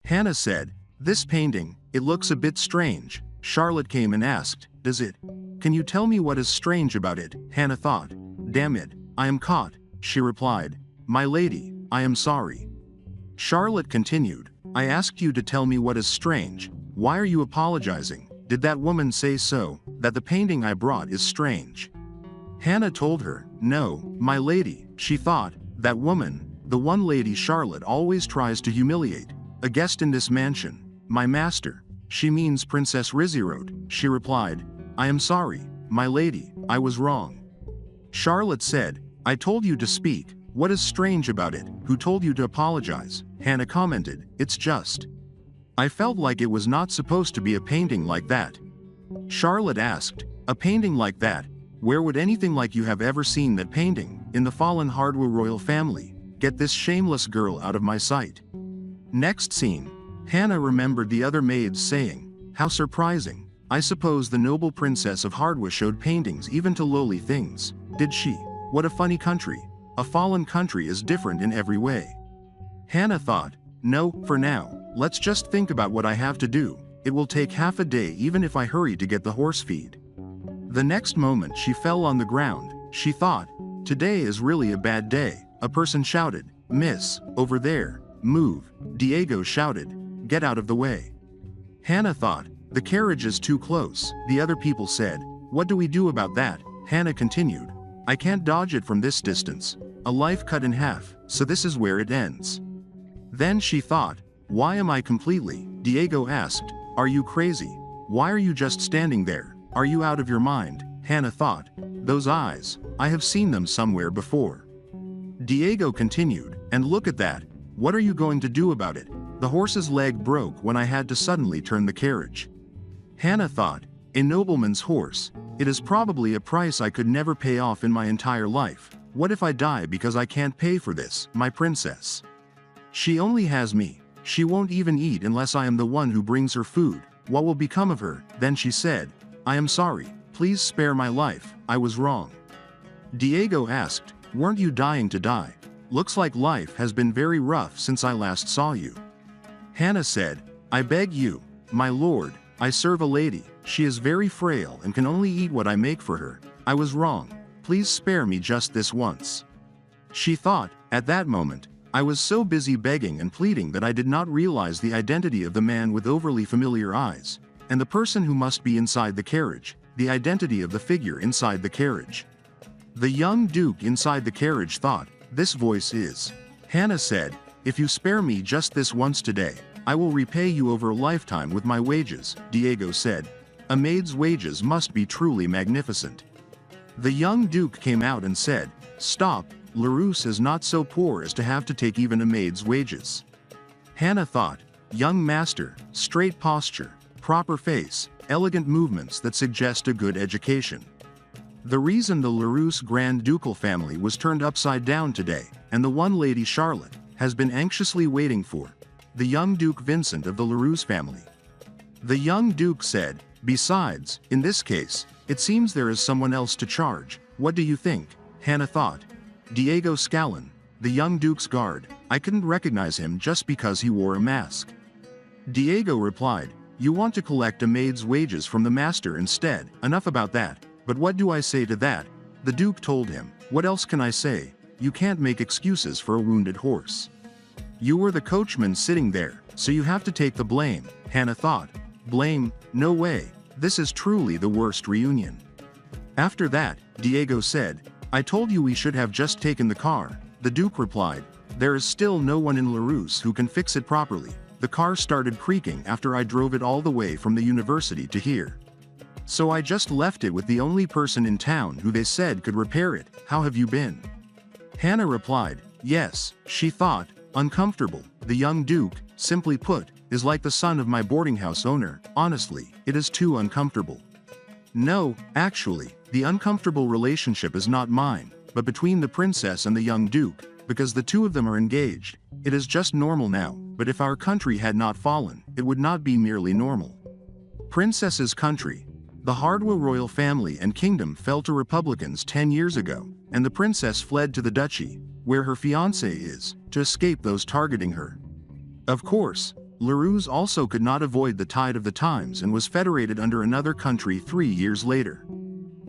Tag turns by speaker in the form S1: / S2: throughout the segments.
S1: Hannah said, "This painting, it looks a bit strange." Charlotte came and asked, "Does it? Can you tell me what is strange about it?" Hannah thought. "Damn it, I am caught," she replied. "My lady, I am sorry." Charlotte continued, "I asked you to tell me what is strange. Why are you apologizing? Did that woman say so, that the painting I brought is strange?" Hannah told her, "No, my lady." She thought, "That woman, the one lady Charlotte always tries to humiliate, a guest in this mansion, my master. She means Princess Rizirot." She replied, "I am sorry, my lady, I was wrong." Charlotte said, "I told you to speak. What is strange about it? Who told you to apologize?" Hannah commented, "It's just. I felt like it was not supposed to be a painting like that." Charlotte asked, "A painting like that? Where would anything like you have ever seen that painting? In the fallen Hardwa royal family. Get this shameless girl out of my sight." Next scene. Hannah remembered the other maids saying, "How surprising. I suppose the noble princess of Hardwa showed paintings even to lowly things. Did she? What a funny country. A fallen country is different in every way." Hannah thought, "No, for now, let's just think about what I have to do. It will take half a day even if I hurry to get the horse feed." The next moment she fell on the ground. She thought, "Today is really a bad day." A person shouted, "Miss, over there, move." Diego shouted, "Get out of the way." Hannah thought, "The carriage is too close." The other people said, "What do we do about that?" Hannah continued, "I can't dodge it from this distance. A life cut in half, so this is where it ends." Then she thought, "Why am I completely?" Diego asked, "Are you crazy? Why are you just standing there? Are you out of your mind?" Hannah thought, "Those eyes, I have seen them somewhere before." Diego continued, "And look at that. What are you going to do about it? The horse's leg broke when I had to suddenly turn the carriage." Hannah thought, "A nobleman's horse. It is probably a price I could never pay off in my entire life. What if I die because I can't pay for this, my princess? She only has me. She won't even eat unless I am the one who brings her food. What will become of her?" Then she said, "I am sorry. Please spare my life. I was wrong." Diego asked, "Weren't you dying to die? Looks like life has been very rough since I last saw you." Hannah said, "I beg you, my lord, I serve a lady. She is very frail and can only eat what I make for her. I was wrong. Please spare me just this once." She thought, at that moment, "I was so busy begging and pleading that I did not realize the identity of the man with overly familiar eyes, and the person who must be inside the carriage, the identity of the figure inside the carriage." The young duke inside the carriage thought, "This voice is." Hannah said, "If you spare me just this once today, I will repay you over a lifetime with my wages." Diego said, "A maid's wages must be truly magnificent." The young duke came out and said, "Stop, Larousse is not so poor as to have to take even a maid's wages." Hannah thought, "Young master, straight posture, proper face, elegant movements that suggest a good education." The reason the Larousse Grand Ducal family was turned upside down today, and the one lady Charlotte, has been anxiously waiting for, the young Duke Vincent of the Larousse family. The young duke said, "Besides, in this case, it seems there is someone else to charge. What do you think?" Hannah thought, "Diego Scallon, the young duke's guard. I couldn't recognize him just because he wore a mask." Diego replied, "You want to collect a maid's wages from the master instead. Enough about that. But what do I say to that?" The duke told him, "What else can I say? You can't make excuses for a wounded horse. You were the coachman sitting there, so you have to take the blame." Hannah thought, "Blame? No way. This is truly the worst reunion." After that, Diego said, "I told you we should have just taken the car." The duke replied, "There is still no one in Larousse who can fix it properly. The car started creaking after I drove it all the way from the university to here. So I just left it with the only person in town who they said could repair it. How have you been?" Hannah replied, "Yes." She thought, "Uncomfortable." The young duke, simply put, is like the son of my boarding house owner. Honestly, it is too uncomfortable. No, actually, the uncomfortable relationship is not mine, but between the princess and the young duke, because the two of them are engaged. It is just normal now, but if our country had not fallen, it would not be merely normal. Princess's country. The Hardwa royal family and kingdom fell to Republicans 10 years ago, and the princess fled to the duchy, where her fiancé is, to escape those targeting her. Of course, Leroux's also could not avoid the tide of the times and was federated under another country 3 years later.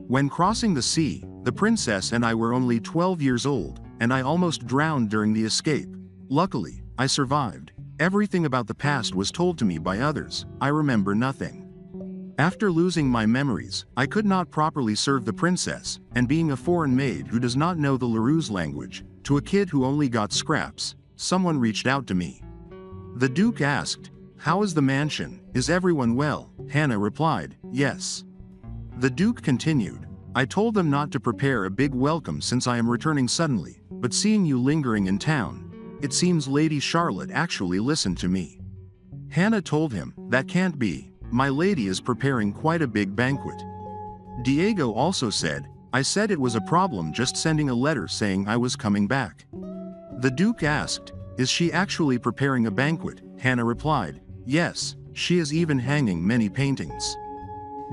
S1: When crossing the sea, the princess and I were only 12 years old, and I almost drowned during the escape. Luckily, I survived. Everything about the past was told to me by others. I remember nothing. After losing my memories, I could not properly serve the princess, and being a foreign maid who does not know the Leroux's language, to a kid who only got scraps, someone reached out to me. The Duke asked, "How is the mansion? Is everyone well?" Hannah replied, "Yes." The Duke continued, "I told them not to prepare a big welcome since I am returning suddenly, but seeing you lingering in town, it seems Lady Charlotte actually listened to me." Hannah told him, "That can't be. My lady is preparing quite a big banquet." Diego also said, "I said it was a problem just sending a letter saying I was coming back." The Duke asked, "Is she actually preparing a banquet?" Hannah replied, "Yes, she is even hanging many paintings."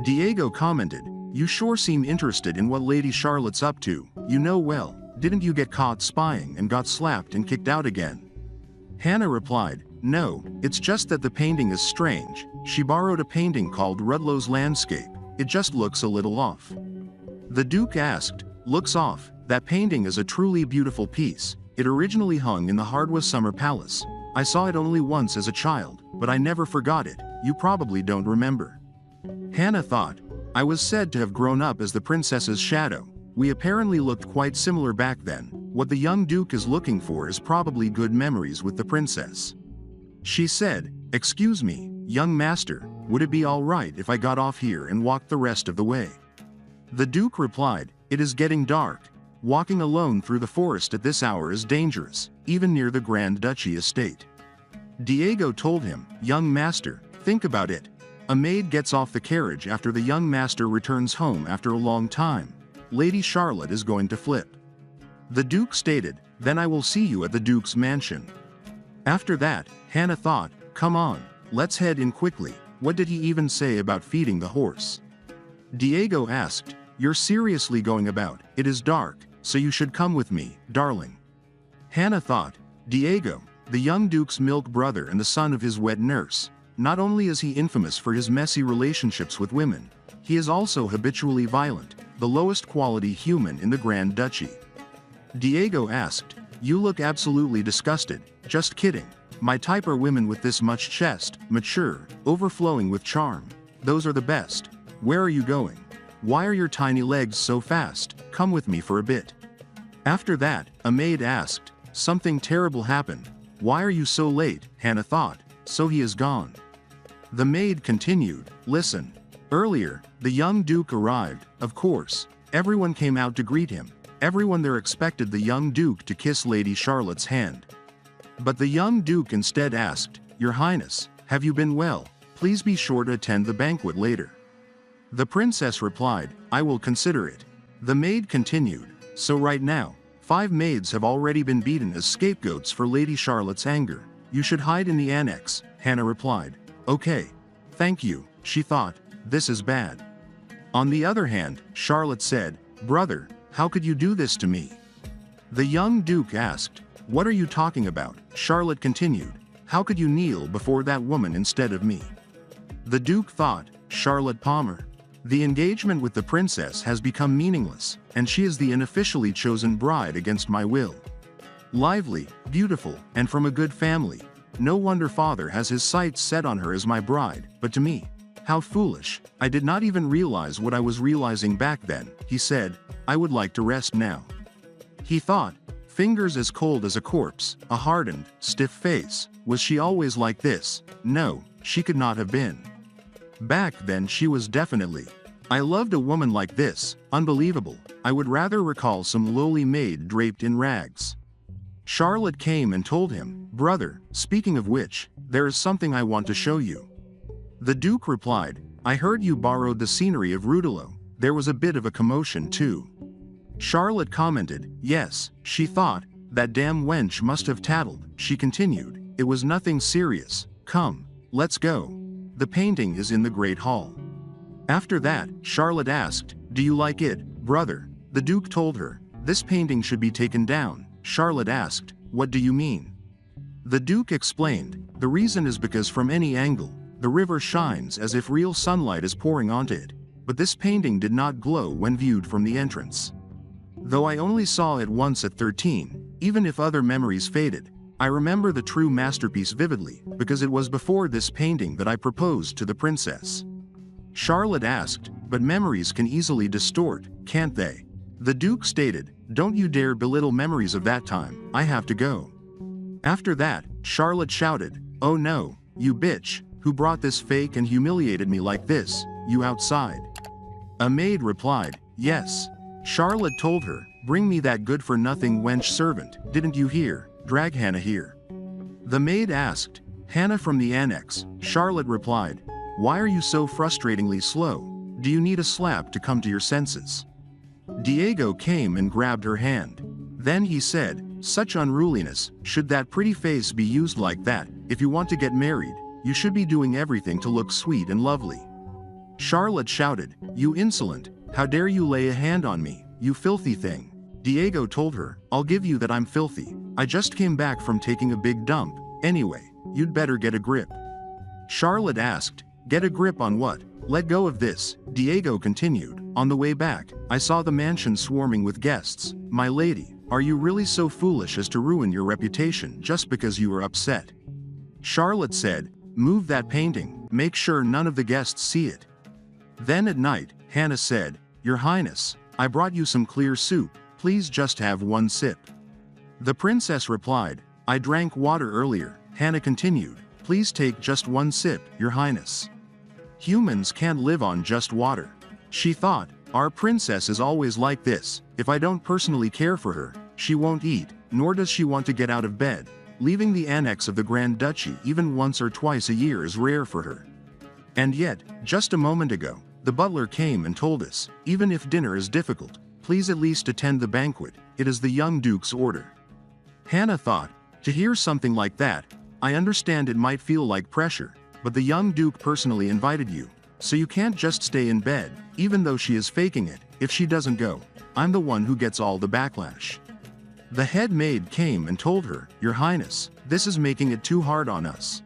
S1: Diego commented, "You sure seem interested in what Lady Charlotte's up to. You know well, didn't you get caught spying and got slapped and kicked out again?" Hannah replied, "No, it's just that the painting is strange. She borrowed a painting called Rudlow's Landscape. It just looks a little off." The Duke asked, "Looks off? That painting is a truly beautiful piece. It originally hung in the Hardwa Summer Palace. I saw it only once as a child, but I never forgot it. You probably don't remember." Hannah thought, "I was said to have grown up as the princess's shadow. We apparently looked quite similar back then. What the young Duke is looking for is probably good memories with the princess." She said, "Excuse me, young master, would it be all right if I got off here and walked the rest of the way?" The Duke replied, "It is getting dark. Walking alone through the forest at this hour is dangerous, even near the Grand Duchy estate." Diego told him, "Young master, think about it. A maid gets off the carriage after the young master returns home after a long time. Lady Charlotte is going to flip." The Duke stated, "Then I will see you at the Duke's mansion." After that, Hannah thought, "Come on, let's head in quickly. What did he even say about feeding the horse?" Diego asked, "You're seriously going about? It is dark, so you should come with me, darling." Hannah thought, Diego, the young Duke's milk brother and the son of his wed nurse, not only is he infamous for his messy relationships with women, he is also habitually violent, the lowest quality human in the Grand Duchy. Diego asked, "You look absolutely disgusted." "Just kidding. My type are women with this much chest, mature, overflowing with charm. Those are the best." "Where are you going? Why are your tiny legs so fast? Come with me for a bit." After that, a maid asked, "Something terrible happened. Why are you so late?" Hannah thought, "So he is gone." The maid continued, "Listen. Earlier, the young Duke arrived, of course. Everyone came out to greet him. Everyone there expected the young Duke to kiss Lady Charlotte's hand. But the young Duke instead asked, 'Your Highness, have you been well? Please be sure to attend the banquet later.' The princess replied, 'I will consider it.' The maid continued, 'So right now, 5 maids have already been beaten as scapegoats for Lady Charlotte's anger. You should hide in the annex,' Hannah replied. 'Okay. Thank you,' she thought, 'this is bad.' On the other hand, Charlotte said, 'Brother, how could you do this to me?' The young Duke asked, 'What are you talking about?' Charlotte continued, 'How could you kneel before that woman instead of me?' The Duke thought, Charlotte Palmer. The engagement with the princess has become meaningless, and she is the unofficially chosen bride against my will. Lively, beautiful, and from a good family. No wonder father has his sights set on her as my bride, but to me, how foolish. I did not even realize what I was realizing back then," he said. "I would like to rest now." He thought, fingers as cold as a corpse, a hardened, stiff face. Was she always like this? No, she could not have been. Back then she was definitely. I loved a woman like this, unbelievable. I would rather recall some lowly maid draped in rags. Charlotte came and told him, "Brother, speaking of which, there is something I want to show you." The Duke replied, "I heard you borrowed the scenery of Rudelot. There was a bit of a commotion too." Charlotte commented, "Yes," she thought, "that damn wench must have tattled." She continued, "It was nothing serious. Come, let's go. The painting is in the Great Hall." After that, Charlotte asked, "Do you like it, brother?" The Duke told her, "This painting should be taken down." Charlotte asked, "What do you mean?" The Duke explained, the reason is because from any angle, the river shines as if real sunlight is pouring onto it, but this painting did not glow when viewed from the entrance. Though I only saw it once at 13, even if other memories faded, I remember the true masterpiece vividly, because it was before this painting that I proposed to the princess. Charlotte asked, but memories can easily distort, can't they? The Duke stated, don't you dare belittle memories of that time, I have to go. After that, Charlotte shouted, oh no, you bitch, who brought this fake and humiliated me like this, you outside? A maid replied, yes. Charlotte told her, bring me that good-for-nothing wench servant, didn't you hear? Drag Hannah here. The maid asked, Hannah from the annex. Charlotte replied, why are you so frustratingly slow? Do you need a slap to come to your senses? Diego came and grabbed her hand. Then he said, such unruliness, should that pretty face be used like that? If you want to get married, you should be doing everything to look sweet and lovely. Charlotte shouted, you insolent, how dare you lay a hand on me, you filthy thing. Diego told her, I'll give you that I'm filthy. I just came back from taking a big dump. Anyway, you'd better get a grip. Charlotte asked, get a grip on what? Let go of this. Diego continued, on the way back, I saw the mansion swarming with guests. My lady, are you really so foolish as to ruin your reputation just because you were upset? Charlotte said, move that painting, make sure none of the guests see it. Then at night, Hannah said, Your Highness, I brought you some clear soup, please just have one sip. The princess replied, I drank water earlier. Hannah continued, please take just one sip, Your Highness. Humans can't live on just water. She thought, our princess is always like this, if I don't personally care for her, she won't eat, nor does she want to get out of bed. Leaving the annex of the Grand Duchy even once or twice a year is rare for her. And yet, just a moment ago, the butler came and told us, even if dinner is difficult, please at least attend the banquet, it is the young duke's order. Hannah thought, to hear something like that, I understand it might feel like pressure, but the young duke personally invited you, so you can't just stay in bed, even though she is faking it. If she doesn't go, I'm the one who gets all the backlash. The head maid came and told her, Your Highness, this is making it too hard on us.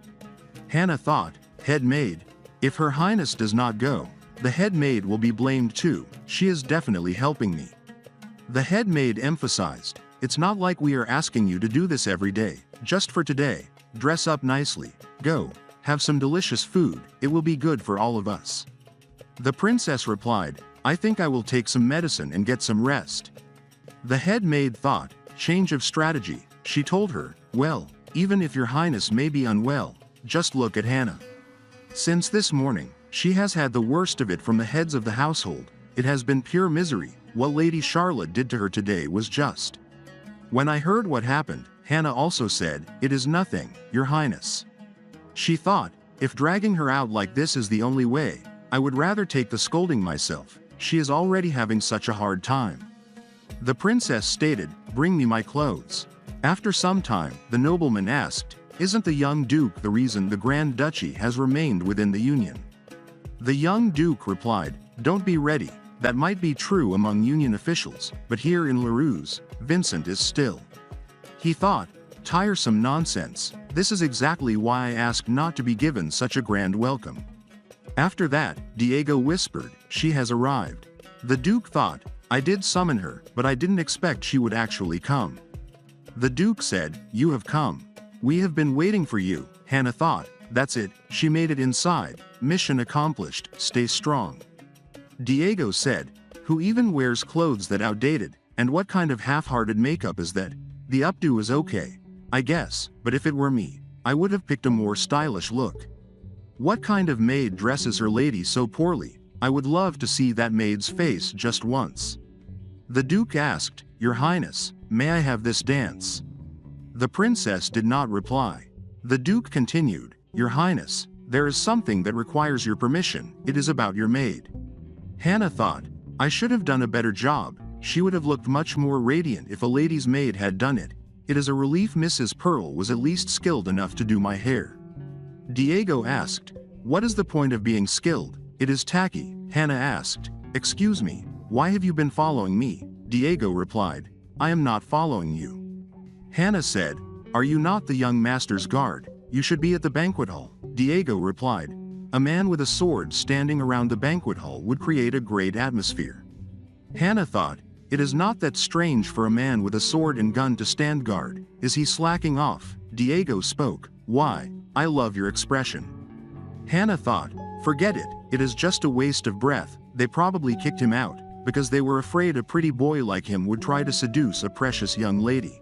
S1: Hannah thought, head maid, if Her Highness does not go, the head maid will be blamed too, she is definitely helping me. The head maid emphasized, it's not like we are asking you to do this every day, just for today, dress up nicely, go, have some delicious food, it will be good for all of us. The princess replied, I think I will take some medicine and get some rest. The head maid thought, change of strategy, she told her, well, even if Your Highness may be unwell, just look at Hannah. Since this morning, she has had the worst of it from the heads of the household, it has been pure misery, what Lady Charlotte did to her today was just. When I heard what happened, Hannah also said, it is nothing, Your Highness. She thought, if dragging her out like this is the only way, I would rather take the scolding myself, she is already having such a hard time. The princess stated, bring me my clothes. After some time, the nobleman asked, isn't the young duke the reason the Grand Duchy has remained within the Union? The young duke replied, don't be ready, that might be true among Union officials, but here in LaRousse, Vincent is still. He thought, tiresome nonsense, this is exactly why I asked not to be given such a grand welcome. After that, Diego whispered, she has arrived. The duke thought, I did summon her, but I didn't expect she would actually come. The duke said, you have come. We have been waiting for you. Hannah thought, that's it, she made it inside, mission accomplished, stay strong. Diego said, who even wears clothes that outdated, and what kind of half-hearted makeup is that? The updo is okay, I guess, but if it were me, I would have picked a more stylish look. What kind of maid dresses her lady so poorly? I would love to see that maid's face just once. The duke asked, Your Highness, may I have this dance? The princess did not reply. The duke continued, Your Highness, there is something that requires your permission, it is about your maid. Hannah thought, I should have done a better job, she would have looked much more radiant if a lady's maid had done it. It is a relief Mrs. Pearl was at least skilled enough to do my hair. Diego asked, what is the point of being skilled? It is tacky. Hannah asked, excuse me, why have you been following me? Diego replied, I am not following you. Hannah said, Are you not the young master's guard? You should be at the banquet hall, Diego replied. A man with a sword standing around the banquet hall would create a great atmosphere. Hannah thought, it is not that strange for a man with a sword and gun to stand guard. Is he slacking off? Diego spoke. Why? I love your expression. Hannah thought, forget it, it is just a waste of breath. They probably kicked him out, because they were afraid a pretty boy like him would try to seduce a precious young lady.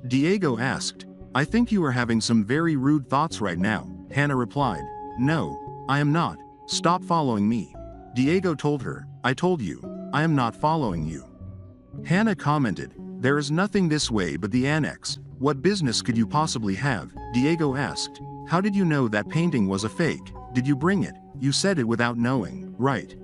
S1: Diego asked, I think you are having some very rude thoughts right now, Hannah replied. No, I am not. Stop following me. Diego told her, I told you, I am not following you. Hannah commented, there is nothing this way but the annex. What business could you possibly have? Diego asked, how did you know that painting was a fake? Did you bring it? You said it without knowing, right?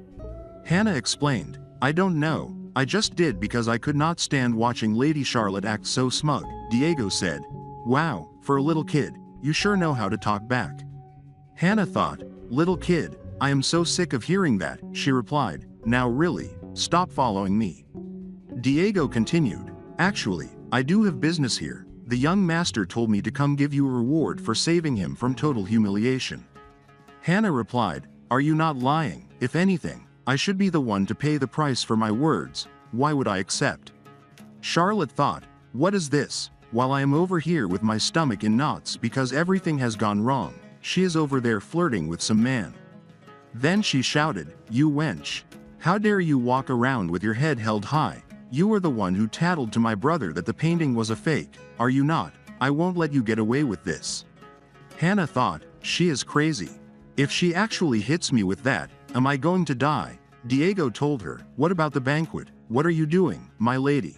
S1: Hannah explained, I don't know, I just did because I could not stand watching Lady Charlotte act so smug. Diego said, wow, for a little kid, you sure know how to talk back. Hannah thought, little kid, I am so sick of hearing that, she replied, now really, stop following me. Diego continued, actually, I do have business here. The young master told me to come give you a reward for saving him from total humiliation. Hannah replied, are you not lying? If anything, I should be the one to pay the price for my words. Why would I accept? Charlotte thought, what is this? While I am over here with my stomach in knots because everything has gone wrong, she is over there flirting with some man. Then she shouted, you wench. How dare you walk around with your head held high? You are the one who tattled to my brother that the painting was a fake, are you not? I won't let you get away with this. Hannah thought, she is crazy. If she actually hits me with that, am I going to die? Diego told her, what about the banquet? What are you doing, my lady?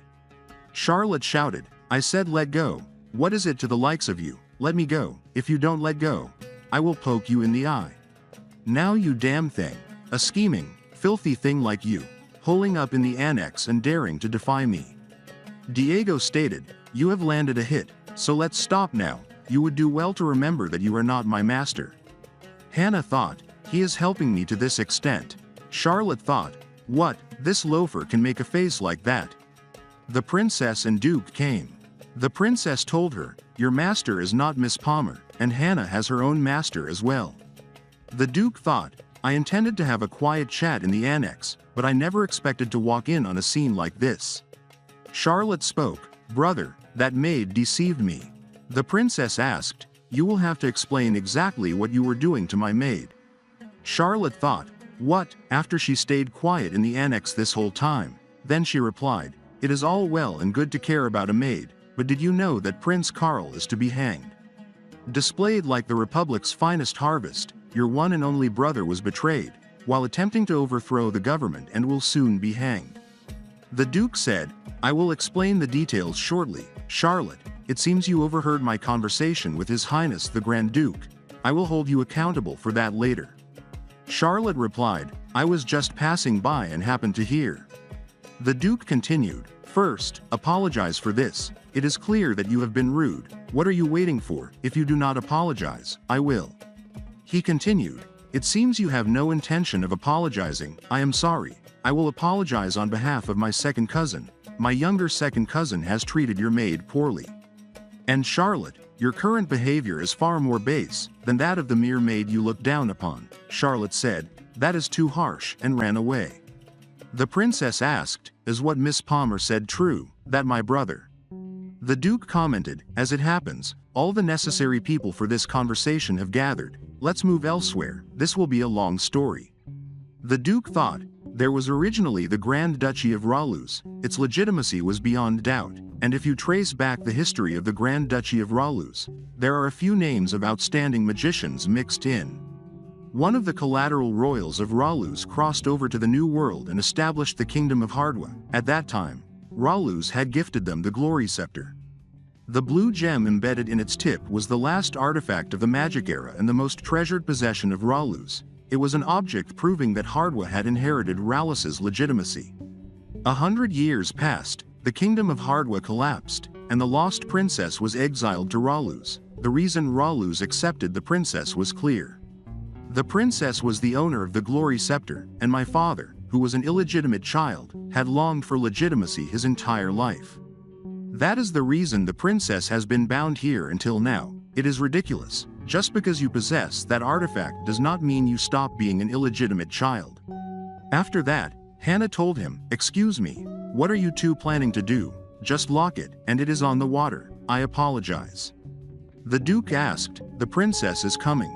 S1: Charlotte shouted, I said let go. What is it to the likes of you? Let me go. If you don't let go, I will poke you in the eye. Now you damn thing. A scheming, filthy thing like you, holing up in the annex and daring to defy me. Diego stated, you have landed a hit, so let's stop now. You would do well to remember that you are not my master. Hannah thought, he is helping me to this extent. Charlotte thought, what, this loafer can make a face like that? The princess and Duke came. The princess told her, your master is not Miss Palmer, and Hannah has her own master as well. The Duke thought, I intended to have a quiet chat in the annex, but I never expected to walk in on a scene like this. Charlotte spoke, brother, that maid deceived me. The princess asked, you will have to explain exactly what you were doing to my maid. Charlotte thought, what, after she stayed quiet in the annex this whole time? Then she replied, it is all well and good to care about a maid, but did you know that Prince Karl is to be hanged? Displayed like the Republic's finest harvest, your one and only brother was betrayed, while attempting to overthrow the government and will soon be hanged. The Duke said, I will explain the details shortly. Charlotte, it seems you overheard my conversation with His Highness the Grand Duke. I will hold you accountable for that later. Charlotte replied, I was just passing by and happened to hear. The Duke continued, first, apologize for this. It is clear that you have been rude. What are you waiting for? If you do not apologize, I will. He continued, it seems you have no intention of apologizing. I am sorry. I will apologize on behalf of my second cousin. My younger second cousin has treated your maid poorly. And Charlotte, your current behavior is far more base than that of the mere maid you look down upon. Charlotte said, that is too harsh, and ran away. The princess asked, is what Miss Palmer said true, that my brother? The Duke commented, as it happens, all the necessary people for this conversation have gathered. Let's move elsewhere, this will be a long story. The Duke thought, there was originally the Grand Duchy of Raluz. Its legitimacy was beyond doubt, and if you trace back the history of the Grand Duchy of Raluz, there are a few names of outstanding magicians mixed in. One of the collateral royals of Raluz crossed over to the New World and established the Kingdom of Hardwa. At that time, Raluz had gifted them the Glory Scepter. The blue gem embedded in its tip was the last artifact of the Magic Era and the most treasured possession of Raluz. It was an object proving that Hardwa had inherited Raluz's legitimacy. 100 years passed, the Kingdom of Hardwa collapsed, and the lost princess was exiled to Raluz. The reason Raluz accepted the princess was clear. The princess was the owner of the Glory Scepter, and my father, who was an illegitimate child, had longed for legitimacy his entire life. That is the reason the princess has been bound here until now. It is ridiculous. Just because you possess that artifact does not mean you stop being an illegitimate child. After that, Hannah told him, "Excuse me, what are you two planning to do? Just lock it, and it is on the water. I apologize." The Duke asked, "The princess is coming."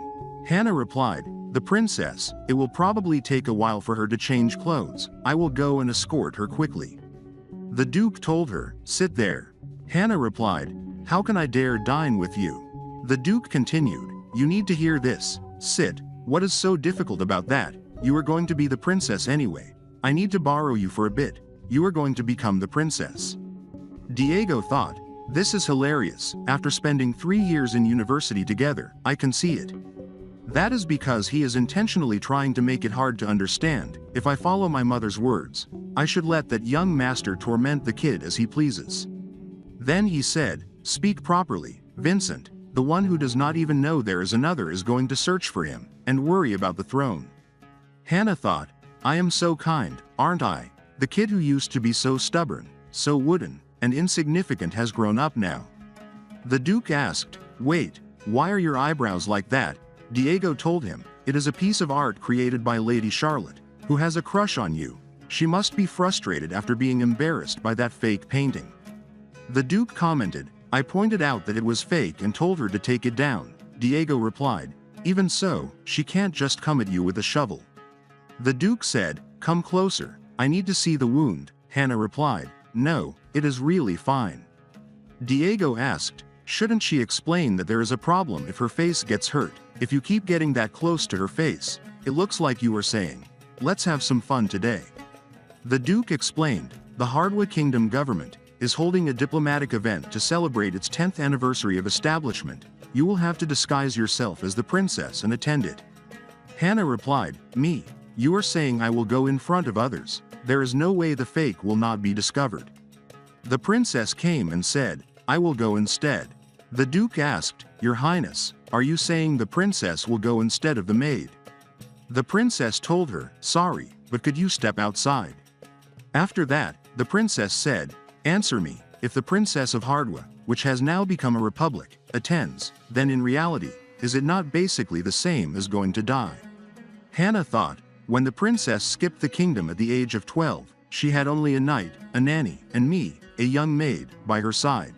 S1: Hannah replied, "The princess, it will probably take a while for her to change clothes. I will go and escort her quickly." The Duke told her, "Sit there." Hannah replied, "How can I dare dine with you?" The Duke continued, "You need to hear this. Sit. What is so difficult about that? You are going to be the princess anyway. I need to borrow you for a bit. You are going to become the princess." Diego thought, "This is hilarious. After spending 3 years in university together, I can see it. That is because he is intentionally trying to make it hard to understand. If I follow my mother's words, I should let that young master torment the kid as he pleases." Then he said, "Speak properly, Vincent. The one who does not even know there is another is going to search for him, and worry about the throne." Hannah thought, "I am so kind, aren't I? The kid who used to be so stubborn, so wooden, and insignificant has grown up now." The Duke asked, "Wait, why are your eyebrows like that?" Diego told him, "It is a piece of art created by Lady Charlotte, who has a crush on you. She must be frustrated after being embarrassed by that fake painting." The Duke commented, "I pointed out that it was fake and told her to take it down." Diego replied, "Even so, she can't just come at you with a shovel." The Duke said, "Come closer. I need to see the wound." Hannah replied, "No, it is really fine." Diego asked, "Shouldn't she explain that there is a problem if her face gets hurt? If you keep getting that close to her face, it looks like you are saying, 'Let's have some fun today.'" The Duke explained, "The Hardwa Kingdom government is holding a diplomatic event to celebrate its 10th anniversary of establishment. You will have to disguise yourself as the princess and attend it." Hannah replied, "Me? You are saying I will go in front of others? There is no way the fake will not be discovered." The princess came and said, "I will go instead." The Duke asked, "Your Highness, are you saying the princess will go instead of the maid?" The princess told her, "Sorry, but could you step outside?" After that, the princess said, "Answer me, if the princess of Hardwa, which has now become a republic, attends, then in reality, is it not basically the same as going to die?" Hannah thought, when the princess skipped the kingdom at the age of 12, she had only a knight, a nanny, and me, a young maid, by her side.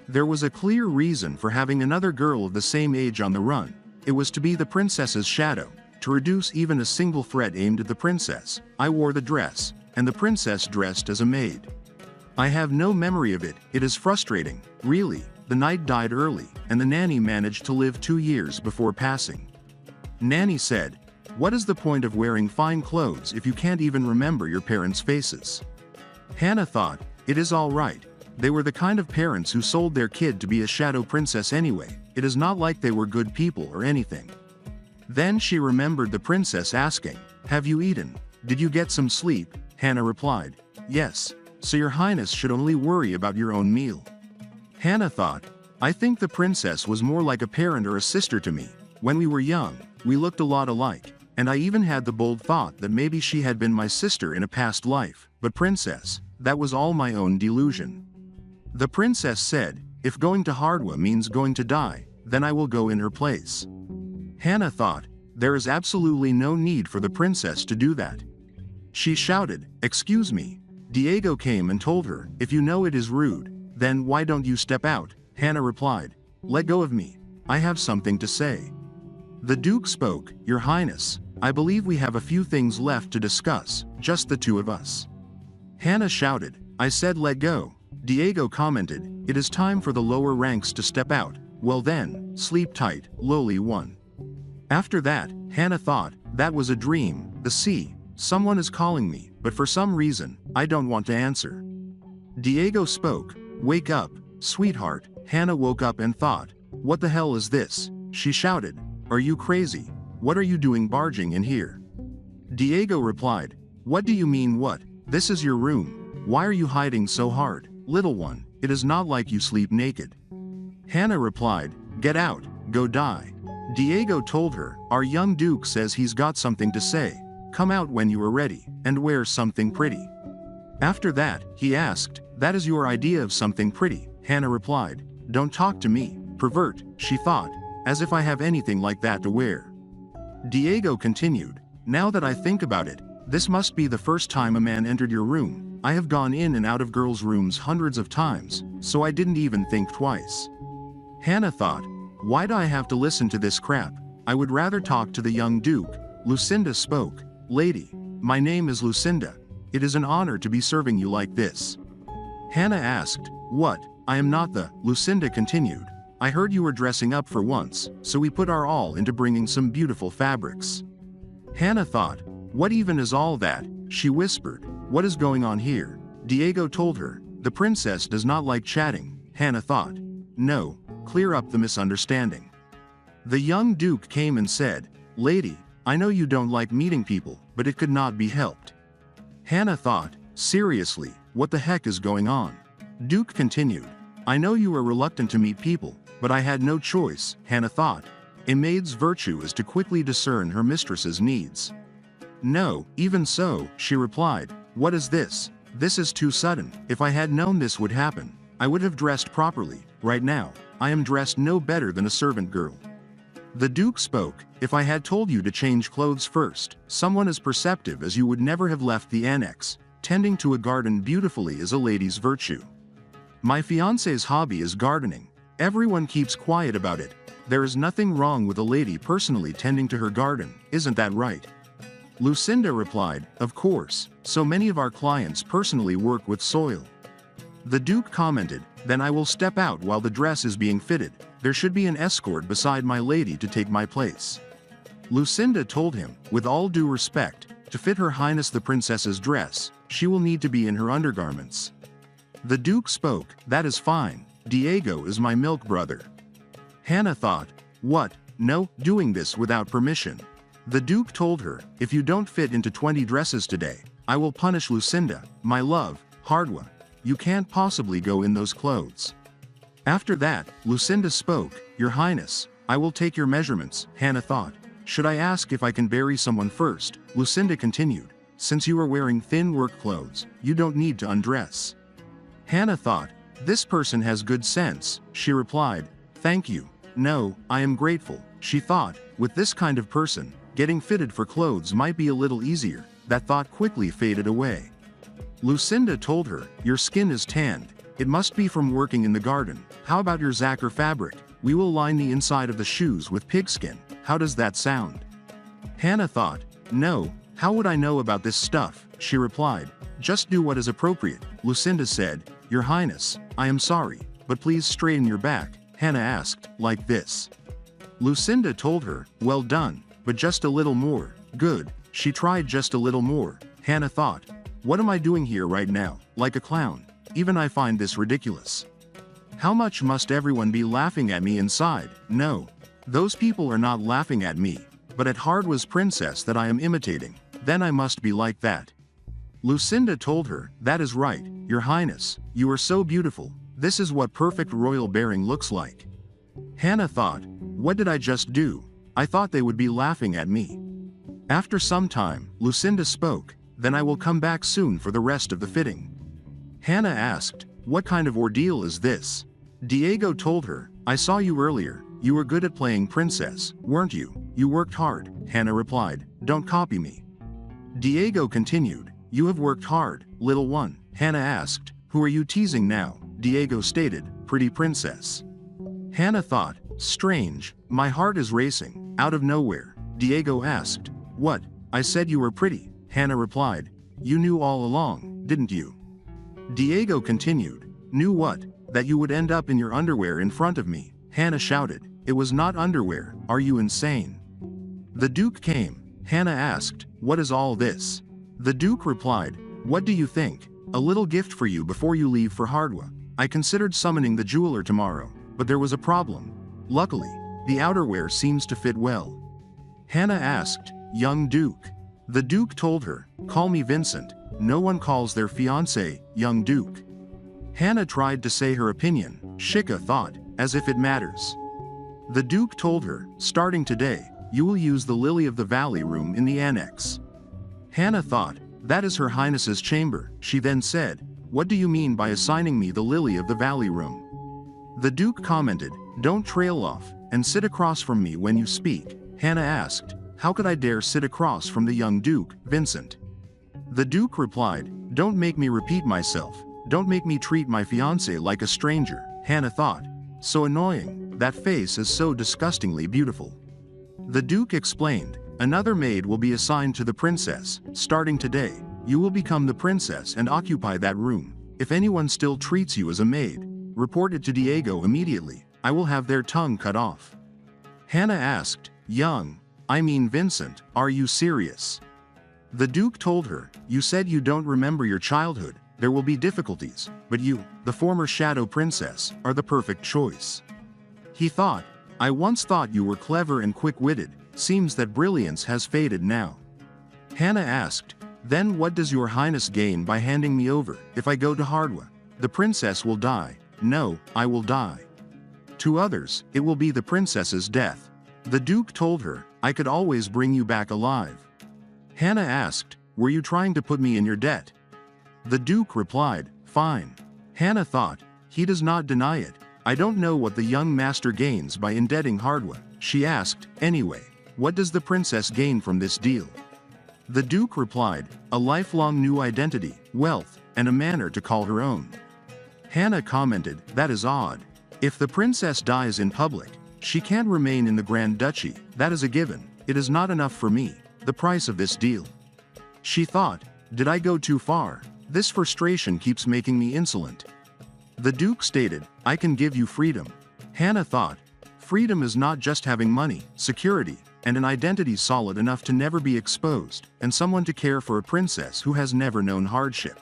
S1: There was a clear reason for having another girl of the same age on the run. It was to be the princess's shadow, to reduce even a single threat aimed at the princess. I wore the dress, and the princess dressed as a maid. I have no memory of it. It is frustrating, really. The knight died early, and the nanny managed to live 2 years before passing. Nanny said, "What is the point of wearing fine clothes if you can't even remember your parents' faces?" Hannah thought, "It is all right. They were the kind of parents who sold their kid to be a shadow princess anyway. It is not like they were good people or anything." Then she remembered the princess asking, "Have you eaten? Did you get some sleep?" Hannah replied, "Yes. So your highness should only worry about your own meal." Hannah thought, "I think the princess was more like a parent or a sister to me. When we were young, we looked a lot alike, and I even had the bold thought that maybe she had been my sister in a past life. But princess, that was all my own delusion." The princess said, "If going to Hardwa means going to die, then I will go in her place." Hannah thought, there is absolutely no need for the princess to do that. She shouted, "Excuse me." Diego came and told her, "If you know it is rude, then why don't you step out?" Hannah replied, "Let go of me. I have something to say." The Duke spoke, "Your Highness, I believe we have a few things left to discuss, just the two of us." Hannah shouted, "I said let go." Diego commented, "It is time for the lower ranks to step out. Well then, sleep tight, lowly one." After that, Hannah thought, that was a dream. The sea, someone is calling me, but for some reason, I don't want to answer. Diego spoke, "Wake up, sweetheart." Hannah woke up and thought, "What the hell is this?" She shouted, "Are you crazy? What are you doing barging in here?" Diego replied, "What do you mean what? This is your room. Why are you hiding so hard? Little one, it is not like you sleep naked." Hannah replied, "Get out, go die." Diego told her, "Our young duke says he's got something to say. Come out when you are ready, and wear something pretty." After that, he asked, That is your idea of something pretty, Hannah replied. Don't talk to me, pervert, she thought, as if I have anything like that to wear. Diego continued, now that I think about it, this must be the first time a man entered your room. I have gone in and out of girls' rooms hundreds of times, so I didn't even think twice. Hannah thought, why do I have to listen to this crap? I would rather talk to the young duke. Lucinda spoke, lady, my name is Lucinda. It is an honor to be serving you like this. Hannah asked, what? I am not the, Lucinda continued. I heard you were dressing up for once, so we put our all into bringing some beautiful fabrics. Hannah thought, what even is all that? She whispered, what is going on here? Diego told her, the princess does not like chatting. Hannah thought, no, clear up the misunderstanding. The young duke came and said, lady, I know you don't like meeting people, but it could not be helped. Hannah thought, seriously, what the heck is going on? Duke continued, I know you are reluctant to meet people, but I had no choice. Hannah thought, a maid's virtue is to quickly discern her mistress's needs. No, even so, she replied, what is this? This is too sudden. If I had known this would happen, I would have dressed properly. Right now, I am dressed no better than a servant girl. The duke spoke, if I had told you to change clothes first, someone as perceptive as you would never have left the annex. Tending to a garden beautifully is a lady's virtue. My fiancé's hobby is gardening. Everyone keeps quiet about it. There is nothing wrong with a lady personally tending to her garden, isn't that right? Lucinda replied, of course, so many of our clients personally work with soil. The duke commented, then I will step out while the dress is being fitted. There should be an escort beside my lady to take my place. Lucinda told him, with all due respect, to fit Her Highness the Princess's dress, she will need to be in her undergarments. The duke spoke, that is fine, Diego is my milk brother. Hannah thought, what, no, doing this without permission. The duke told her, if you don't fit into 20 dresses today, I will punish Lucinda, my love, Hardwa. You can't possibly go in those clothes. After that, Lucinda spoke, Your Highness, I will take your measurements. Hannah thought, should I ask if I can bury someone first? Lucinda continued, since you are wearing thin work clothes, you don't need to undress. Hannah thought, this person has good sense. She replied, thank you. No, I am grateful. She thought, with this kind of person, getting fitted for clothes might be a little easier. That thought quickly faded away. Lucinda told her, your skin is tanned. It must be from working in the garden. How about your Zachar fabric? We will line the inside of the shoes with pigskin. How does that sound? Hannah thought, no, how would I know about this stuff? She replied, just do what is appropriate. Lucinda said, Your Highness, I am sorry, but please straighten your back. Hannah asked, like this. Lucinda told her, well done, but just a little more. Good. She tried just a little more. Hannah thought, what am I doing here right now? Like a clown. Even I find this ridiculous. How much must everyone be laughing at me inside? No. Those people are not laughing at me, but at Hardwa's princess that I am imitating. Then I must be like that. Lucinda told her, that is right, Your Highness, you are so beautiful. This is what perfect royal bearing looks like. Hannah thought, what did I just do? I thought they would be laughing at me. After some time, Lucinda spoke, then I will come back soon for the rest of the fitting. Hannah asked, what kind of ordeal is this? Diego told her, I saw you earlier. You were good at playing princess, weren't you? You worked hard. Hannah replied, don't copy me. Diego continued, you have worked hard, little one. Hannah asked, who are you teasing now? Diego stated, pretty princess. Hannah thought, strange, my heart is racing. Out of nowhere, Diego asked, what? I said you were pretty. Hannah replied, you knew all along, didn't you? Diego continued, knew what? That you would end up in your underwear in front of me. Hannah shouted, it was not underwear, are you insane? The duke came. Hannah asked, what is all this? The duke replied, what do you think? A little gift for you before you leave for Hardwa. I considered summoning the jeweler tomorrow, but there was a problem. Luckily, the outerwear seems to fit well. Hannah asked, young duke. The duke told her, call me Vincent. No one calls their fiancé, young duke. Hannah tried to say her opinion. Shika thought, as if it matters. The duke told her, starting today, you will use the Lily of the Valley room in the annex. Hannah thought, that is Her Highness's chamber. She then said, what do you mean by assigning me the lily of the valley room? The Duke commented, don't trail off, and sit across from me when you speak. Hannah asked, how could I dare sit across from the young Duke, Vincent? The Duke replied, don't make me repeat myself, don't make me treat my fiancé like a stranger. Hannah thought, so annoying, that face is so disgustingly beautiful. The Duke explained, another maid will be assigned to the princess. Starting today, you will become the princess and occupy that room. If anyone still treats you as a maid, report it to Diego immediately. I will have their tongue cut off. Hannah asked, I mean Vincent, are you serious? The Duke told her, you said you don't remember your childhood, there will be difficulties, but you, the former Shadow Princess, are the perfect choice. He thought, I once thought you were clever and quick-witted, seems that brilliance has faded now. Hannah asked, then what does your highness gain by handing me over? If I go to Hardwa, the princess will die. No, I will die. To others, it will be the princess's death. The Duke told her, I could always bring you back alive. Hannah asked, were you trying to put me in your debt? The Duke replied, fine. Hannah thought, he does not deny it. I don't know what the young master gains by indebting Hardwa. She asked, anyway, what does the princess gain from this deal? The Duke replied, a lifelong new identity, wealth, and a manner to call her own. Hannah commented, that is odd. If the princess dies in public, she can't remain in the Grand Duchy, that is a given. It is not enough for me, the price of this deal. She thought, did I go too far? This frustration keeps making me insolent. The Duke stated, I can give you freedom. Hannah thought, freedom is not just having money, security, and an identity solid enough to never be exposed, and someone to care for a princess who has never known hardship.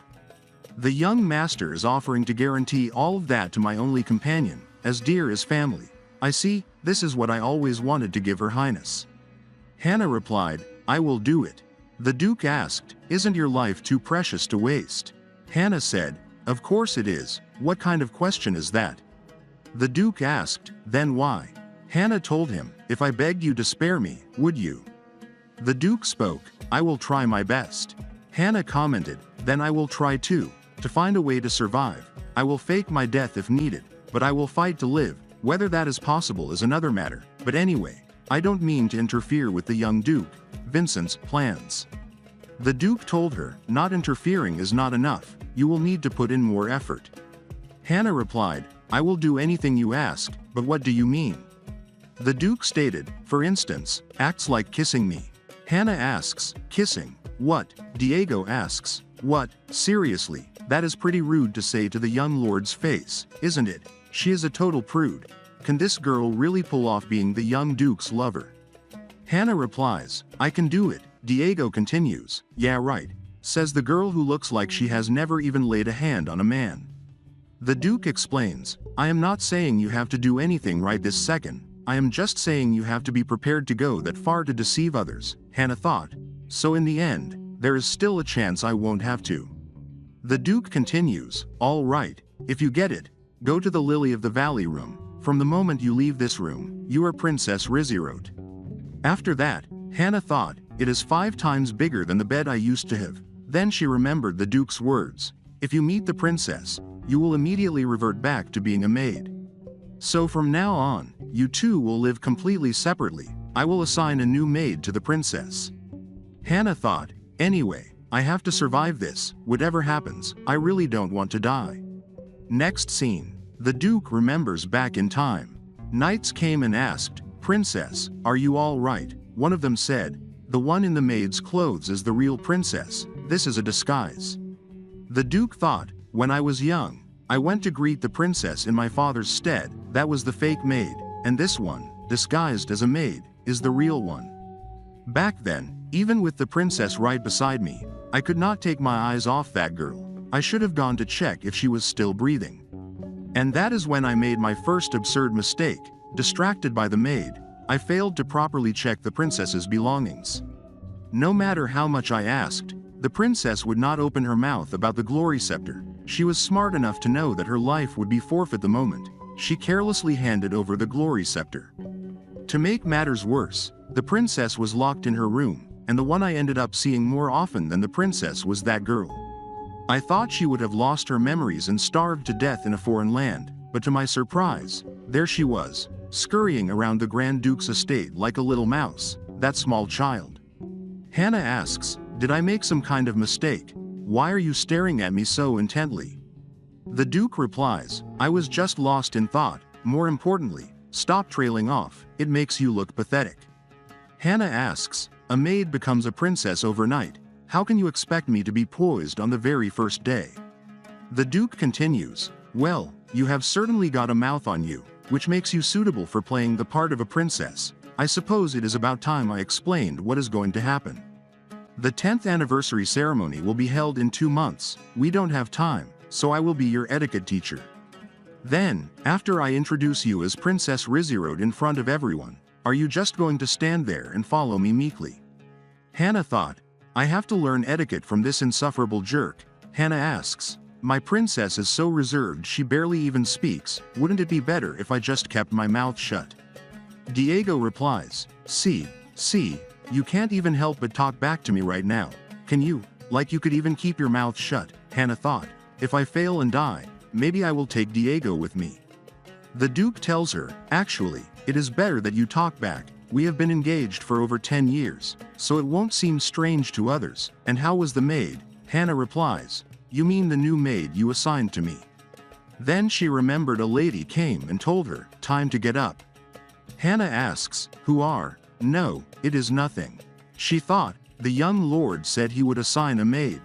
S1: The young master is offering to guarantee all of that to my only companion, as dear as family. I see, this is what I always wanted to give her highness. Hannah replied, I will do it. The Duke asked, isn't your life too precious to waste? Hannah said, of course it is. What kind of question is that? The Duke asked, then why? Hannah told him, if I begged you to spare me, would you? The Duke spoke, I will try my best. Hannah commented, then I will try too, to find a way to survive. I will fake my death if needed, but I will fight to live. Whether that is possible is another matter, but anyway, I don't mean to interfere with the young Duke, Vincent's, plans. The Duke told her, not interfering is not enough, you will need to put in more effort. Hannah replied, I will do anything you ask, but what do you mean? The Duke stated, for instance, acts like kissing me. Hannah asks, kissing? What? Diego asks, what? Seriously, that is pretty rude to say to the young lord's face, isn't it? She is a total prude. Can this girl really pull off being the young Duke's lover? Hannah replies, I can do it. Diego continues, yeah right, says the girl who looks like she has never even laid a hand on a man. The Duke explains, I am not saying you have to do anything right this second, I am just saying you have to be prepared to go that far to deceive others. Hannah thought, so in the end, there is still a chance I won't have to. The Duke continues, all right, if you get it, go to the Lily of the Valley room. From the moment you leave this room, you are Princess Rizirot. After that, Hannah thought, it is 5 times bigger than the bed I used to have. Then she remembered the Duke's words, if you meet the princess, you will immediately revert back to being a maid. So from now on, you two will live completely separately. I will assign a new maid to the princess. Hannah thought, anyway, I have to survive this, whatever happens, I really don't want to die. Next scene. The Duke remembers back in time. Knights came and asked, Princess, are you all right? One of them said, the one in the maid's clothes is the real princess, this is a disguise. The Duke thought, when I was young, I went to greet the princess in my father's stead, that was the fake maid, and this one, disguised as a maid, is the real one. Back then, even with the princess right beside me, I could not take my eyes off that girl. I should have gone to check if she was still breathing. And that is when I made my first absurd mistake. Distracted by the maid, I failed to properly check the princess's belongings. No matter how much I asked, the princess would not open her mouth about the glory scepter. She was smart enough to know that her life would be forfeit the moment she carelessly handed over the glory scepter. To make matters worse, the princess was locked in her room, and the one I ended up seeing more often than the princess was that girl. I thought she would have lost her memories and starved to death in a foreign land, but to my surprise, there she was, scurrying around the Grand Duke's estate like a little mouse, that small child. Hannah asks, "Did I make some kind of mistake? Why are you staring at me so intently?" The Duke replies, "I was just lost in thought. More importantly, stop trailing off, it makes you look pathetic." Hannah asks, "A maid becomes a princess overnight. How can you expect me to be poised on the very first day?" The Duke continues, "Well, you have certainly got a mouth on you, which makes you suitable for playing the part of a princess. I suppose it is about time I explained what is going to happen. The 10th anniversary ceremony will be held in 2 months. We don't have time, so I will be your etiquette teacher. Then, after I introduce you as Princess Rizirode in front of everyone, are you just going to stand there and follow me meekly?" Hannah thought, "I have to learn etiquette from this insufferable jerk." Hannah asks, "My princess is so reserved she barely even speaks. Wouldn't it be better if I just kept my mouth shut?" Diego replies, See, you can't even help but talk back to me right now. Can you? Like you could even keep your mouth shut." Hannah thought, "If I fail and die, maybe I will take Diego with me." The Duke tells her, "Actually, it is better that you talk back. We have been engaged for over 10 years, so it won't seem strange to others." "And how was the maid?" Hannah replies, "You mean the new maid you assigned to me." Then she remembered a lady came and told her, "Time to get up." Hannah asks, "Who are?" "No, it is nothing." She thought, the young lord said he would assign a maid.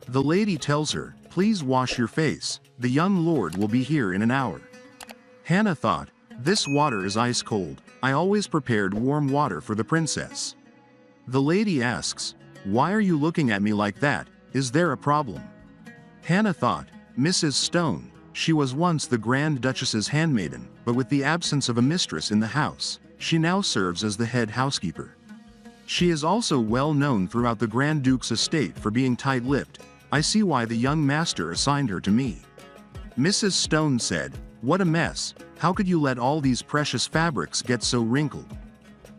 S1: The lady tells her, "Please wash your face. The young lord will be here in an hour." Hannah thought, "This water is ice cold. I always prepared warm water for the princess." The lady asks, "Why are you looking at me like that? Is there a problem?" Hannah thought, Mrs. Stone. She was once the Grand Duchess's handmaiden, but with the absence of a mistress in the house, she now serves as the head housekeeper. She is also well known throughout the Grand Duke's estate for being tight-lipped. I see why the young master assigned her to me. Mrs. Stone said, "What a mess. How could you let all these precious fabrics get so wrinkled?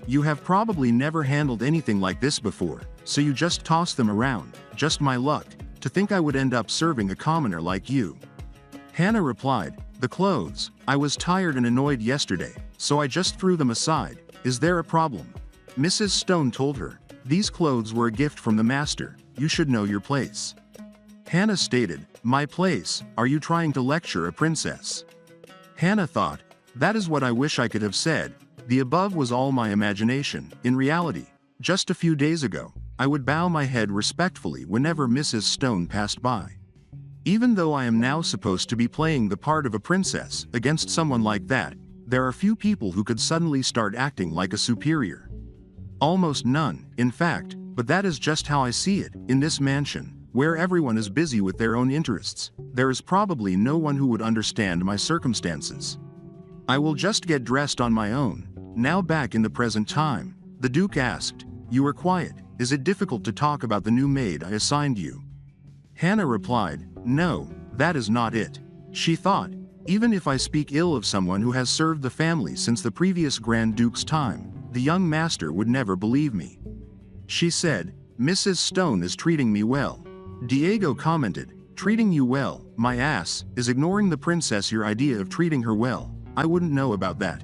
S1: You have probably never handled anything like this before, so you just toss them around. Just my luck, to think I would end up serving a commoner like you." Hannah replied, "The clothes. I was tired and annoyed yesterday, so I just threw them aside. Is there a problem?" Mrs. Stone told her, "These clothes were a gift from the master. You should know your place." Hannah stated, "My place? Are you trying to lecture a princess?" Hannah thought, "That is what I wish I could have said. The above was all my imagination. In reality, just a few days ago, I would bow my head respectfully whenever Mrs. Stone passed by. Even though I am now supposed to be playing the part of a princess, against someone like that, there are few people who could suddenly start acting like a superior. Almost none, in fact, but that is just how I see it. In this mansion, where everyone is busy with their own interests, there is probably no one who would understand my circumstances. I will just get dressed on my own." Now back in the present time, the Duke asked, "You are quiet. Is it difficult to talk about the new maid I assigned you?" Hannah replied, "No, that is not it." She thought, "Even if I speak ill of someone who has served the family since the previous Grand Duke's time, the young master would never believe me." She said, "Mrs. Stone is treating me well." Diego commented, "Treating you well, my ass, is ignoring the princess your idea of treating her well. I wouldn't know about that."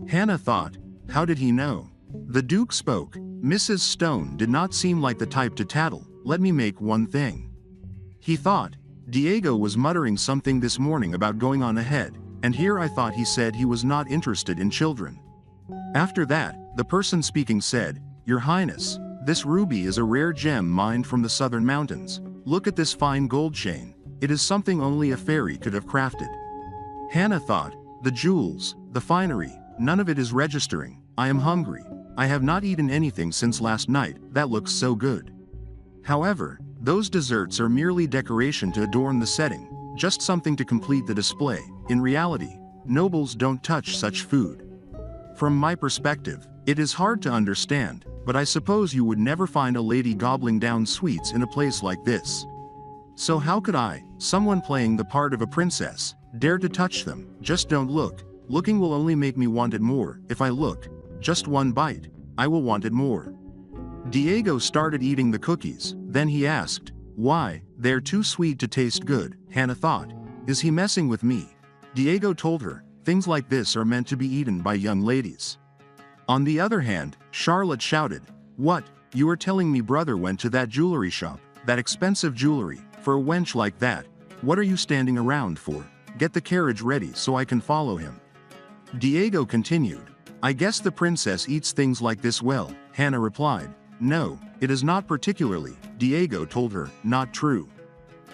S1: Hannah thought, "How did he know?" The Duke spoke, "Mrs. Stone did not seem like the type to tattle. Let me make one thing." He thought, Diego was muttering something this morning about going on ahead, and here I thought he said he was not interested in children. After that, the person speaking said, "Your Highness, this ruby is a rare gem mined from the southern mountains. Look at this fine gold chain. It is something only a fairy could have crafted." Hannah thought, "The jewels, the finery, none of it is registering. I am hungry. I have not eaten anything since last night. That looks so good." However, those desserts are merely decoration to adorn the setting, just something to complete the display. In reality, nobles don't touch such food. From my perspective, it is hard to understand, but I suppose you would never find a lady gobbling down sweets in a place like this. So how could I, someone playing the part of a princess, dare to touch them? Just don't look. Looking will only make me want it more. If I look, just one bite, I will want it more. Diego started eating the cookies, then he asked, Why, they're too sweet to taste good, Hannah thought. Is he messing with me? Diego told her, things like this are meant to be eaten by young ladies. On the other hand, Charlotte shouted, what, you are telling me brother went to that jewelry shop, that expensive jewelry, for a wench like that? What are you standing around for? Get the carriage ready so I can follow him. Diego continued, I guess the princess eats things like this well, Hannah replied. No, it is not particularly, Diego told her, not true.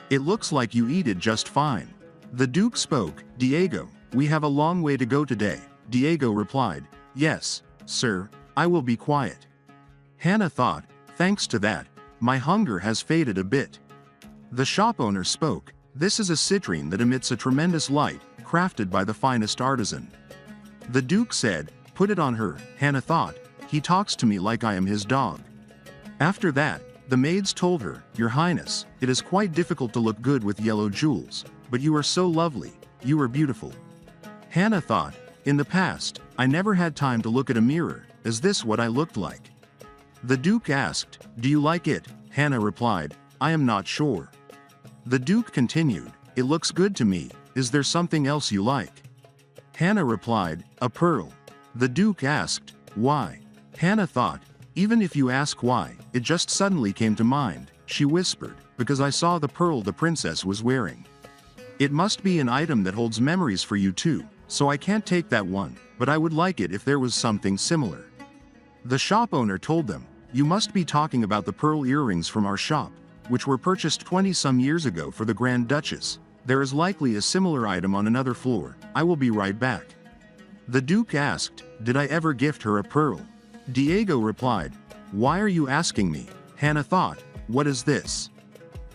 S1: It looks like you eat it just fine. The Duke spoke, Diego, we have a long way to go today, Diego replied. Yes, sir, I will be quiet. Hannah thought, thanks to that, my hunger has faded a bit. The shop owner spoke, this is a citrine that emits a tremendous light, crafted by the finest artisan. The Duke said, put it on her, Hannah thought, he talks to me like I am his dog. After that, the maids told her, Your Highness, it is quite difficult to look good with yellow jewels, but you are so lovely, you are beautiful. Hannah thought, in the past, I never had time to look at a mirror, is this what I looked like? The Duke asked, do you like it? Hannah replied, I am not sure. The Duke continued, it looks good to me, is there something else you like? Hannah replied, a pearl. The Duke asked, why? Hannah thought, even if you ask why, it just suddenly came to mind, she whispered, because I saw the pearl the princess was wearing. It must be an item that holds memories for you too, so I can't take that one, but I would like it if there was something similar. The shop owner told them, you must be talking about the pearl earrings from our shop, which were purchased 20-some years ago for the Grand Duchess. There is likely a similar item on another floor, I will be right back. The Duke asked, did I ever gift her a pearl? Diego replied, why are you asking me? Hannah thought, what is this?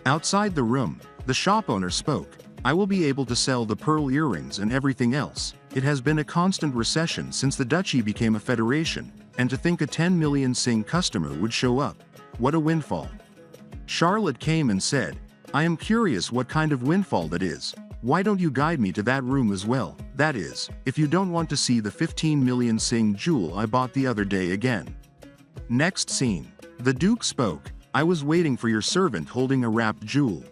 S1: Outside the room, the shop owner spoke, I will be able to sell the pearl earrings and everything else. It has been a constant recession since the duchy became a federation, and to think a 10 million Sing customer would show up. What a windfall. Charlotte came and said, I am curious what kind of windfall that is. Why don't you guide me to that room as well? That is, if you don't want to see the 15 million Sing jewel I bought the other day again. Next scene. The Duke spoke, I was waiting for your servant holding a wrapped jewel.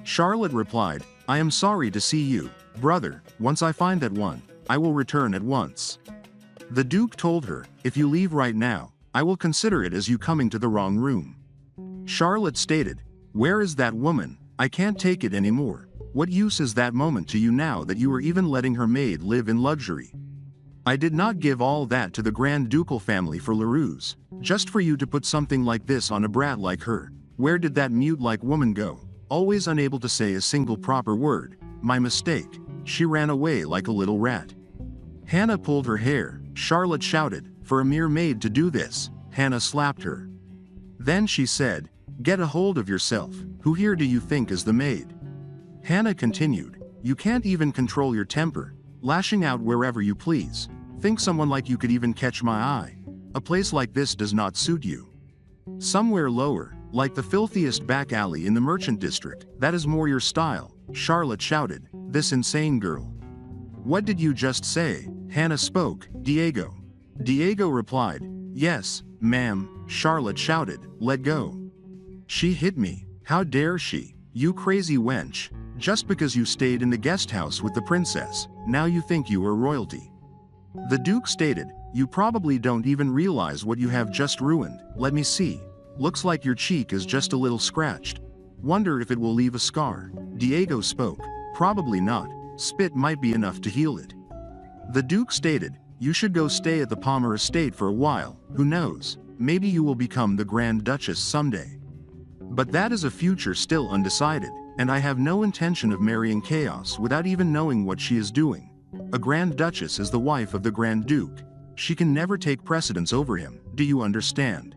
S1: Charlotte replied, I am sorry to see you, brother, once I find that one, I will return at once. The Duke told her, if you leave right now, I will consider it as you coming to the wrong room. Charlotte stated, where is that woman? I can't take it anymore. What use is that moment to you now that you are even letting her maid live in luxury? I did not give all that to the Grand Ducal family for Larus, just for you to put something like this on a brat like her. Where did that mute-like woman go? Always unable to say a single proper word. My mistake. She ran away like a little rat. Hannah pulled her hair. Charlotte shouted, for a mere maid to do this. Hannah slapped her. Then she said, get a hold of yourself. Who here do you think is the maid? Hannah continued, you can't even control your temper, lashing out wherever you please. Think someone like you could even catch my eye. A place like this does not suit you. Somewhere lower, like the filthiest back alley in the merchant district, that is more your style, Charlotte shouted, this insane girl. What did you just say? Hannah spoke, Diego. Diego replied, yes, ma'am, Charlotte shouted, let go. She hit me, how dare she, you crazy wench. Just because you stayed in the guest house with the princess, now you think you are royalty. The Duke stated, you probably don't even realize what you have just ruined. Let me see. Looks like your cheek is just a little scratched. Wonder if it will leave a scar. Diego spoke, probably not. Spit might be enough to heal it. The Duke stated, you should go stay at the Palmer estate for a while, who knows, maybe you will become the Grand Duchess someday. But that is a future still undecided. And I have no intention of marrying Chaos without even knowing what she is doing. A Grand Duchess is the wife of the Grand Duke. She can never take precedence over him, do you understand?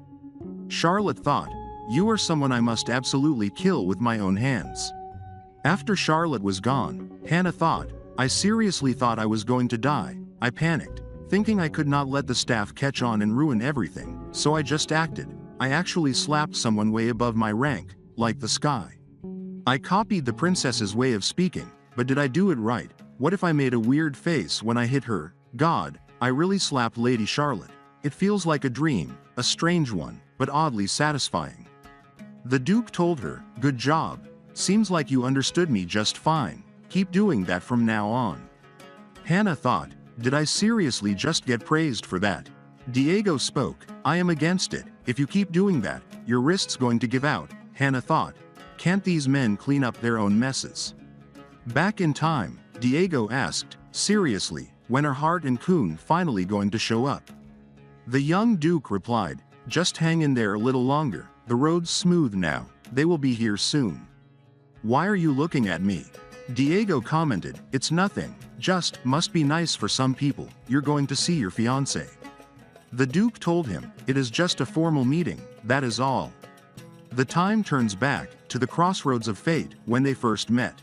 S1: Charlotte thought, you are someone I must absolutely kill with my own hands. After Charlotte was gone, Hannah thought, I seriously thought I was going to die. I panicked, thinking I could not let the staff catch on and ruin everything, so I just acted. I actually slapped someone way above my rank, like the sky. I copied the princess's way of speaking, but did I do it right? What if I made a weird face when I hit her? God, I really slapped Lady Charlotte. It feels like a dream, a strange one, but oddly satisfying. The Duke told her, "Good job. Seems like you understood me just fine. Keep doing that from now on." Hannah thought, "Did I seriously just get praised for that?" Diego spoke, "I am against it. If you keep doing that, your wrist's going to give out." Hannah thought, "Can't these men clean up their own messes?" Back in time, Diego asked, "Seriously, when are Hart and Kuhn finally going to show up?" The young Duke replied, "Just hang in there a little longer, the road's smooth now, they will be here soon." "Why are you looking at me?" Diego commented, "It's nothing, just must be nice for some people, you're going to see your fiancé." The Duke told him, "It is just a formal meeting, that is all." The time turns back to the crossroads of fate when they first met.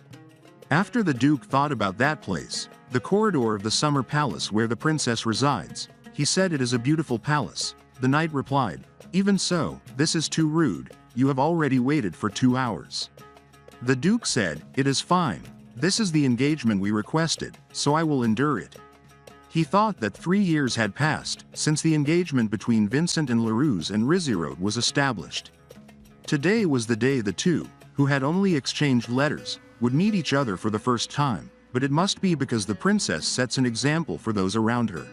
S1: After the Duke thought about that place, the corridor of the summer palace where the princess resides, he said, "It is a beautiful palace." The knight replied, "Even so, this is too rude, you have already waited for 2 hours." The Duke said, "It is fine, this is the engagement we requested, so I will endure it." He thought that 3 years had passed since the engagement between Vincent and Larousse and Rizirode was established. Today was the day the two, who had only exchanged letters, would meet each other for the first time, but it must be because the princess sets an example for those around her.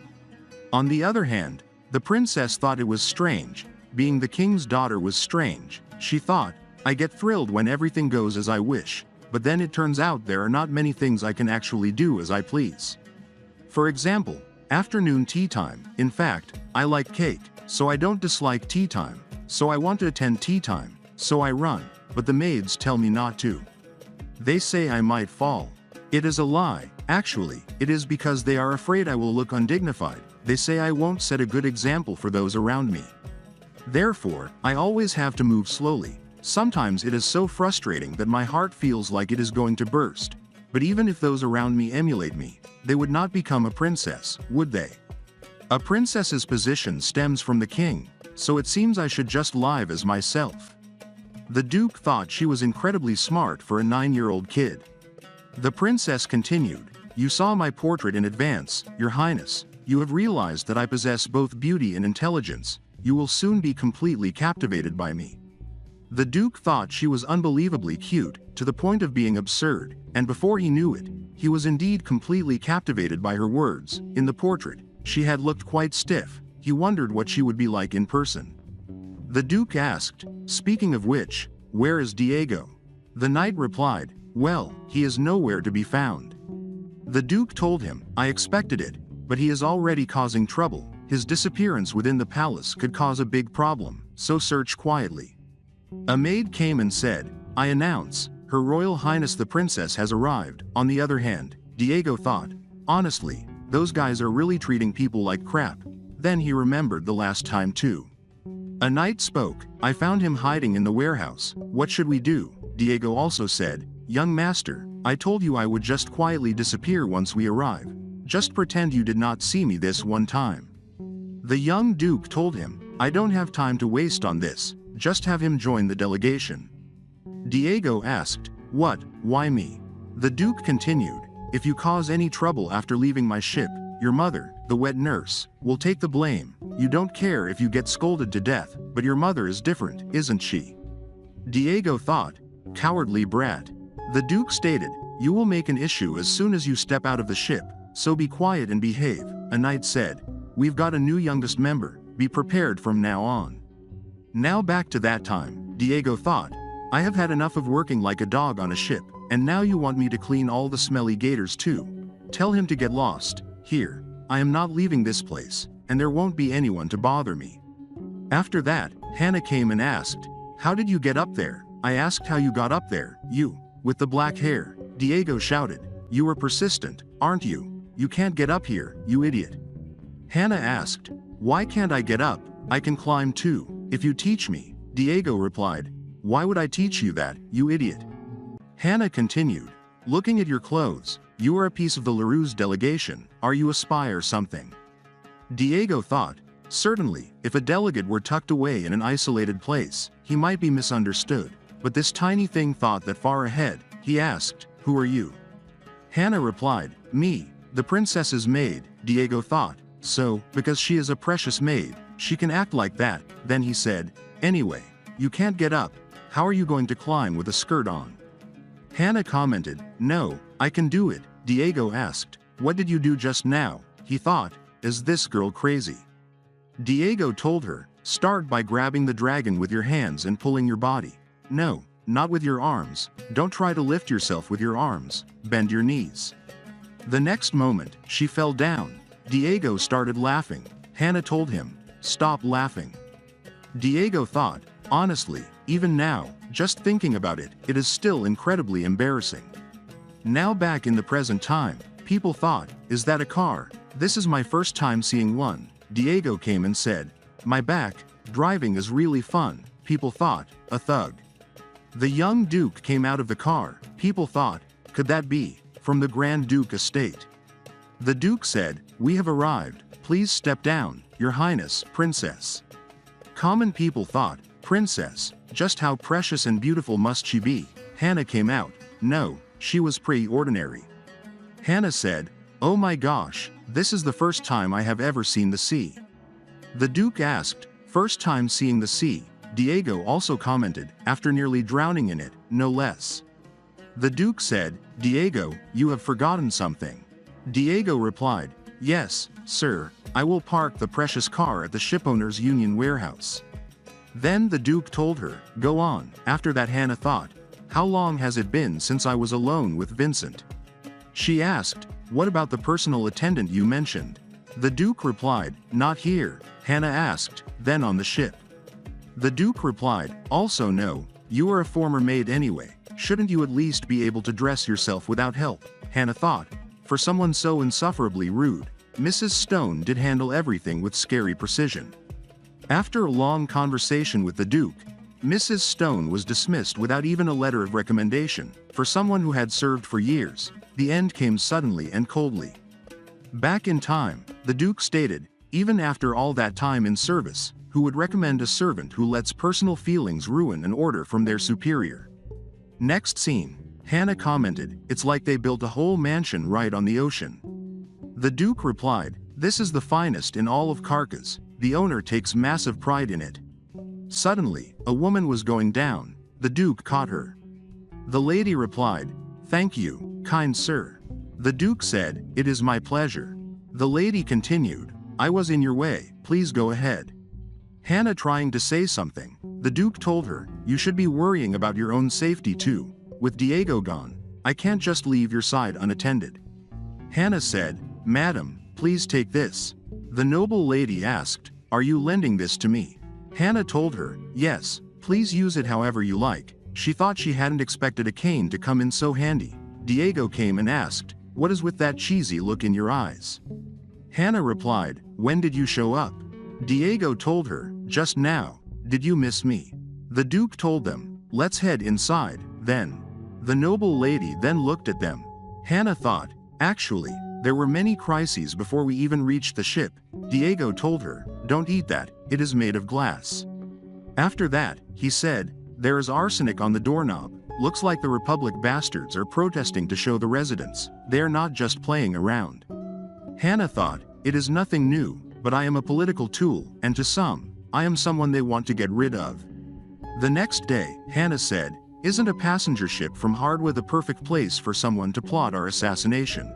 S1: On the other hand, the princess thought it was strange, being the king's daughter was strange. She thought, "I get thrilled when everything goes as I wish, but then it turns out there are not many things I can actually do as I please. For example, afternoon tea time, in fact, I like cake, so I don't dislike tea time, so I want to attend tea time, so I run, but the maids tell me not to. They say I might fall. It is a lie, actually, it is because they are afraid I will look undignified. They say I won't set a good example for those around me. Therefore, I always have to move slowly. Sometimes it is so frustrating that my heart feels like it is going to burst. But even if those around me emulate me, they would not become a princess, would they? A princess's position stems from the king, so it seems I should just live as myself." The Duke thought she was incredibly smart for a 9-year-old kid. The princess continued, "You saw my portrait in advance, Your Highness. You have realized that I possess both beauty and intelligence. You will soon be completely captivated by me." The Duke thought she was unbelievably cute, to the point of being absurd, and before he knew it, he was indeed completely captivated by her words. In the portrait, she had looked quite stiff. He wondered what she would be like in person. The Duke asked, "Speaking of which, where is Diego?" The knight replied, "Well, he is nowhere to be found." The Duke told him, "I expected it, but he is already causing trouble. His disappearance within the palace could cause a big problem, so search quietly." A maid came and said, "I announce, Her Royal Highness the Princess has arrived." On the other hand, Diego thought, "Honestly, those guys are really treating people like crap." Then he remembered the last time too. A knight spoke, "I found him hiding in the warehouse. What should we do?" Diego also said, "Young master, I told you I would just quietly disappear once we arrive. Just pretend you did not see me this one time." The young Duke told him, "I don't have time to waste on this, just have him join the delegation." Diego asked, "What, why me?" The Duke continued, "If you cause any trouble after leaving my ship, your mother, the wet nurse, will take the blame. You don't care if you get scolded to death, but your mother is different, isn't she?" Diego thought, "Cowardly brat." The Duke stated, "You will make an issue as soon as you step out of the ship, so be quiet and behave." A knight said, "We've got a new youngest member, be prepared from now on." Now back to that time, Diego thought, "I have had enough of working like a dog on a ship, and now you want me to clean all the smelly gators too. Tell him to get lost. Here, I am not leaving this place, and there won't be anyone to bother me." After that, Hannah came and asked, "How did you get up there?" "I asked how you got up there, you, with the black hair." Diego shouted, "You are persistent, aren't you? You can't get up here, you idiot." Hannah asked, "Why can't I get up? I can climb too, if you teach me." Diego replied, "Why would I teach you that, you idiot?" Hannah continued, "Looking at your clothes, you are a piece of the Larousse delegation. Are you a spy or something?" Diego thought, certainly, if a delegate were tucked away in an isolated place, he might be misunderstood, but this tiny thing thought that far ahead. He asked, "Who are you?" Hannah replied, "Me, the princess's maid." Diego thought, so, because she is a precious maid, she can act like that. Then he said, "Anyway, you can't get up. How are you going to climb with a skirt on? Hannah commented, no, I can do it. Diego asked, what did you do just now? He thought, is this girl crazy? Diego told her, start by grabbing the dragon with your hands and pulling your body. No, not with your arms. Don't try to lift yourself with your arms. Bend your knees. The next moment, she fell down. Diego started laughing. Hannah told him, stop laughing. Diego thought, honestly, even now, just thinking about it, it is still incredibly embarrassing. Now back in the present time, people thought, is that a car? This is my first time seeing one. Diego came and said, my back, driving is really fun. People thought, a thug. The young Duke came out of the car. People thought, could that be from the Grand Duke estate? The Duke said, we have arrived. Please step down, Your Highness, Princess. Common people thought, princess, just how precious and beautiful must she be? Hannah came out. No, she was pretty ordinary. Hannah said, oh my gosh, this is the first time I have ever seen the sea. The Duke asked, first time seeing the sea? Diego also commented, after nearly drowning in it, no less. The Duke said, Diego, you have forgotten something. Diego replied, yes, sir, I will park the precious car at the shipowners' union warehouse. Then the Duke told her, go on. After that Hannah thought, how long has it been since I was alone with Vincent? She asked, what about the personal attendant you mentioned? The Duke replied, not here. Hannah asked, then on the ship? The Duke replied, also no, you are a former maid anyway, shouldn't you at least be able to dress yourself without help? Hannah thought, for someone so insufferably rude, Mrs. Stone did handle everything with scary precision. After a long conversation with the Duke, Mrs. Stone was dismissed without even a letter of recommendation. For someone who had served for years, the end came suddenly and coldly. Back in time, the Duke stated, even after all that time in service, who would recommend a servant who lets personal feelings ruin an order from their superior? Next scene, Hannah commented, it's like they built a whole mansion right on the ocean. The Duke replied, this is the finest in all of Carcas. The owner takes massive pride in it. Suddenly, a woman was going down. The Duke caught her. The lady replied, thank you, kind sir. The Duke said, it is my pleasure. The lady continued, I was in your way, please go ahead. Hannah trying to say something. The Duke told her, you should be worrying about your own safety too. With Diego gone, I can't just leave your side unattended. Hannah said, madam, please take this. The noble lady asked, are you lending this to me? Hannah told her, yes, please use it however you like. She thought she hadn't expected a cane to come in so handy. Diego came and asked, what is with that cheesy look in your eyes? Hannah replied, when did you show up? Diego told her, just now. Did you miss me? The Duke told them, let's head inside, then. The noble lady then looked at them. Hannah thought, actually, there were many crises before we even reached the ship. Diego told her, don't eat that, it is made of glass. After that, he said, there is arsenic on the doorknob. Looks like the Republic bastards are protesting to show the residents. They are not just playing around. Hannah thought, it is nothing new, but I am a political tool, and to some, I am someone they want to get rid of. The next day, Hannah said, isn't a passenger ship from Hardwa the perfect place for someone to plot our assassination?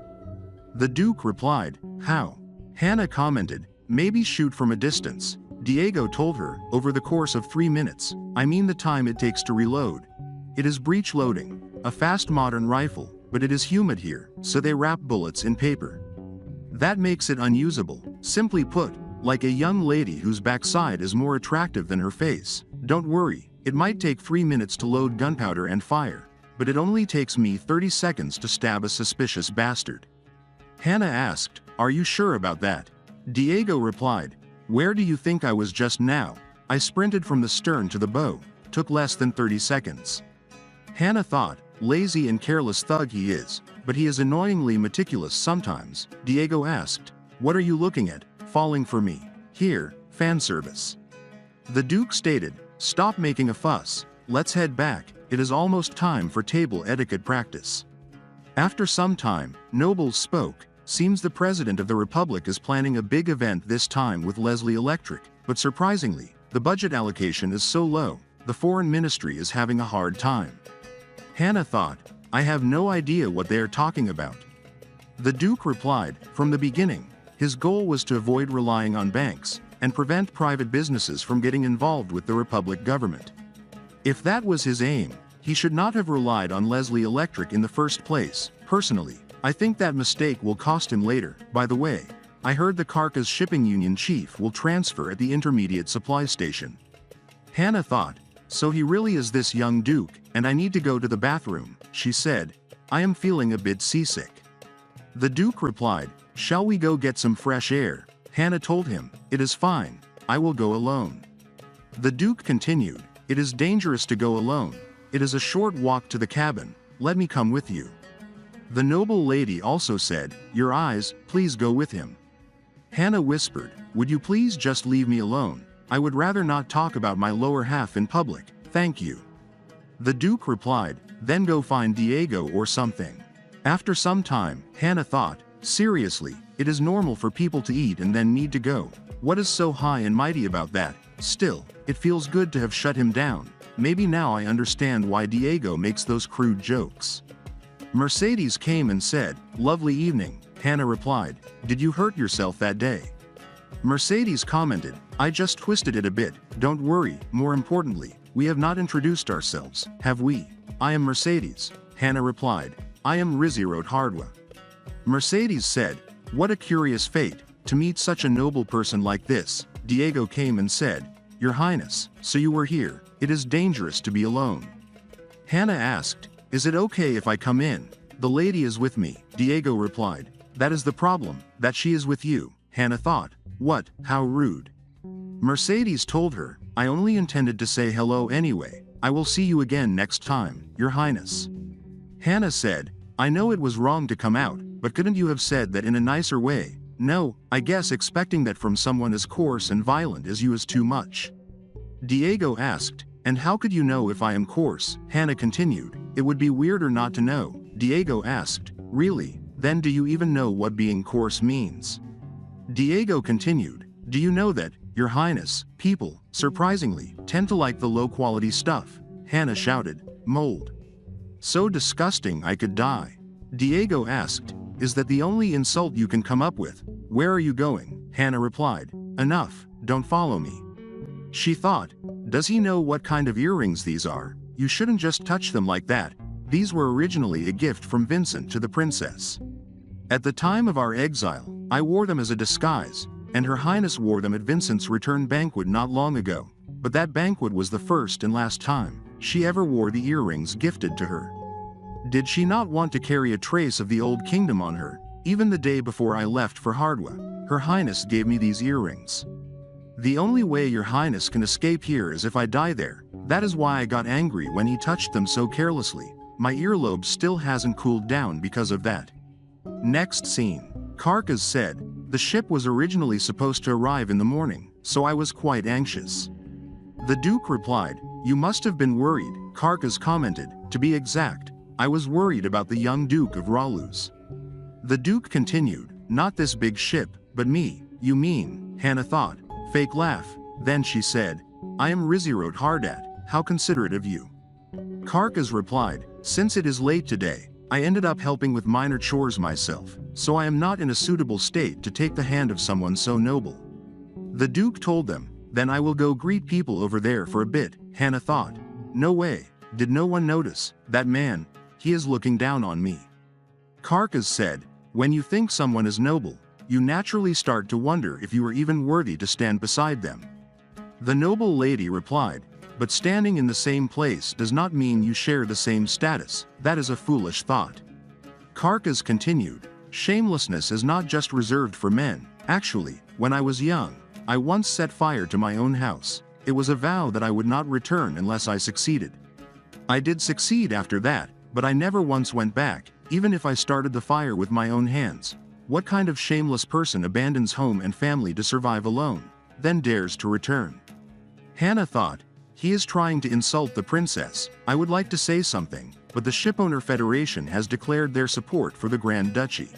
S1: The Duke replied, how? Hannah commented, maybe shoot from a distance. Diego told her, over the course of 3 minutes, I mean the time it takes to reload. It is breech loading, a fast modern rifle, but it is humid here, so they wrap bullets in paper. That makes it unusable. Simply put, like a young lady whose backside is more attractive than her face. Don't worry, it might take 3 minutes to load gunpowder and fire, but it only takes me 30 seconds to stab a suspicious bastard. Hannah asked, are you sure about that? Diego replied, where do you think I was just now? I sprinted from the stern to the bow, took less than 30 seconds. Hannah thought, lazy and careless thug he is, but he is annoyingly meticulous sometimes. Diego asked, what are you looking at, falling for me? Here, fan service. The Duke stated, stop making a fuss, let's head back, it is almost time for table etiquette practice. After some time, nobles spoke. Seems the President of the Republic is planning a big event this time with Leslie Electric, but surprisingly, the budget allocation is so low, the foreign ministry is having a hard time. Hannah thought, I have no idea what they are talking about. The Duke replied, from the beginning, his goal was to avoid relying on banks and prevent private businesses from getting involved with the Republic government. If that was his aim, he should not have relied on Leslie Electric in the first place. Personally, I think that mistake will cost him later. By the way, I heard the Karkas shipping union chief will transfer at the intermediate supply station. Hannah thought, so he really is this young Duke, and I need to go to the bathroom, she said. I am feeling a bit seasick. The Duke replied, shall we go get some fresh air? Hannah told him, it is fine, I will go alone. The Duke continued, it is dangerous to go alone. It is a short walk to the cabin, let me come with you. The noble lady also said, your eyes, please go with him. Hannah whispered, would you please just leave me alone? I would rather not talk about my lower half in public, thank you. The Duke replied, then go find Diego or something. After some time, Hannah thought, seriously, it is normal for people to eat and then need to go. What is so high and mighty about that? Still, it feels good to have shut him down. Maybe now I understand why Diego makes those crude jokes. Mercedes came and said, lovely evening. Hannah replied, did you hurt yourself that day? Mercedes commented, I just twisted it a bit, don't worry. More importantly, we have not introduced ourselves, have we? I am Mercedes. Hannah replied, I am Rizirot Hardwa. Mercedes said, what a curious fate, to meet such a noble person like this. Diego came and said, Your Highness, so you were here, it is dangerous to be alone. Hannah asked, is it okay if I come in? The lady is with me, Diego replied. That is the problem, that she is with you. Hannah thought, what, how rude. Mercedes told her, I only intended to say hello anyway. I will see you again next time, Your Highness. Hannah said, I know it was wrong to come out, but couldn't you have said that in a nicer way? No, I guess expecting that from someone as coarse and violent as you is too much. Diego asked, and how could you know if I am coarse? Hannah continued, it would be weirder not to know. Diego asked, really? Then do you even know what being coarse means? Diego continued, do you know that, Your Highness, people, surprisingly, tend to like the low-quality stuff? Hannah shouted, mold. So disgusting I could die. Diego asked, is that the only insult you can come up with? Where are you going? Hannah replied, enough, don't follow me. She thought, does he know what kind of earrings these are? You shouldn't just touch them like that. These were originally a gift from Vincent to the princess. At the time of our exile, I wore them as a disguise, and Her Highness wore them at Vincent's return banquet not long ago. But that banquet was the first and last time she ever wore the earrings gifted to her. Did she not want to carry a trace of the old kingdom on her? Even the day before I left for Hardwa, Her Highness gave me these earrings. The only way Your Highness can escape here is if I die there. That is why I got angry when he touched them so carelessly. My earlobe still hasn't cooled down because of that. Next scene. Karkas said, the ship was originally supposed to arrive in the morning, so I was quite anxious. The Duke replied, you must have been worried. Karkas commented, to be exact, I was worried about the young Duke of Raluz. The Duke continued, not this big ship, but me. You mean? Hannah thought. Fake laugh. Then she said, I am Rizirot Hardat, how considerate of you. Karkas replied, since it is late today, I ended up helping with minor chores myself, so I am not in a suitable state to take the hand of someone so noble. The Duke told them, then I will go greet people over there for a bit. Hannah thought, no way, did no one notice, that man, he is looking down on me. Karkas said, when you think someone is noble, you naturally start to wonder if you are even worthy to stand beside them. The noble lady replied, but standing in the same place does not mean you share the same status. That is a foolish thought. Karkas continued, shamelessness is not just reserved for men. Actually, when I was young, I once set fire to my own house. It was a vow that I would not return unless I succeeded. I did succeed after that, but I never once went back, even if I started the fire with my own hands. What kind of shameless person abandons home and family to survive alone, then dares to return? Hannah thought, he is trying to insult the princess. I would like to say something, but the Shipowner Federation has declared their support for the Grand Duchy.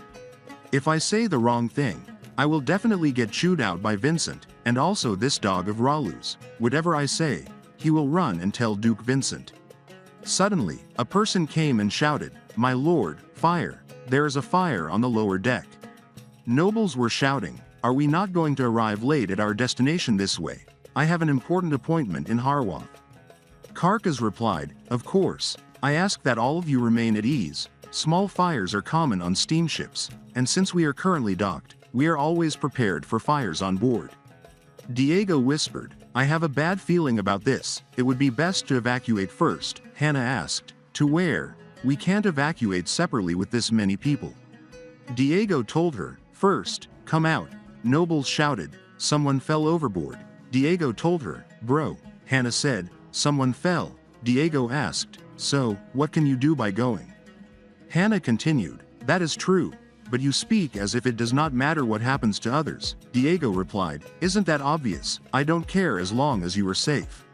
S1: If I say the wrong thing, I will definitely get chewed out by Vincent, and also this dog of Raluz. Whatever I say, he will run and tell Duke Vincent. Suddenly, a person came and shouted, "My lord, fire! There is a fire on the lower deck." Nobles were shouting, "Are we not going to arrive late at our destination this way? I have an important appointment in Harwath." Karkas replied, "Of course, I ask that all of you remain at ease. Small fires are common on steamships, and since we are currently docked, we are always prepared for fires on board." Diego whispered, "I have a bad feeling about this. It would be best to evacuate first." Hannah asked, "To where? We can't evacuate separately with this many people." Diego told her, "First, come out." Nobles shouted, "Someone fell overboard." Diego told her, "Bro." Hannah said, "Someone fell." Diego asked, "So, what can you do by going?" Hannah continued, "That is true, but you speak as if it does not matter what happens to others." Diego replied, "Isn't that obvious? I don't care as long as you are safe."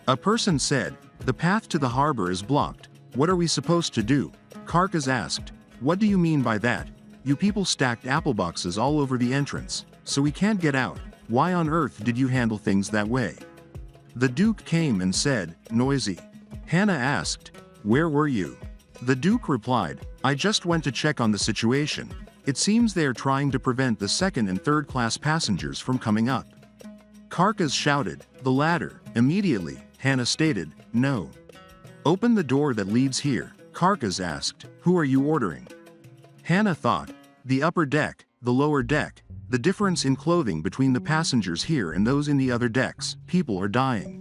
S1: A person said, "The path to the harbor is blocked. What are we supposed to do?" Karkas asked, "What do you mean by that? You people stacked apple boxes all over the entrance, so we can't get out. Why on earth did you handle things that way?" The Duke came and said, "Noisy." Hannah asked, "Where were you?" The Duke replied, "I just went to check on the situation. It seems they are trying to prevent the second and third class passengers from coming up." Karkas shouted, "The ladder." Immediately, Hannah stated, "No." "Open the door that leads here." Karkas asked, "Who are you ordering?" Hannah thought, "The upper deck, the lower deck, the difference in clothing between the passengers here and those in the other decks, people are dying.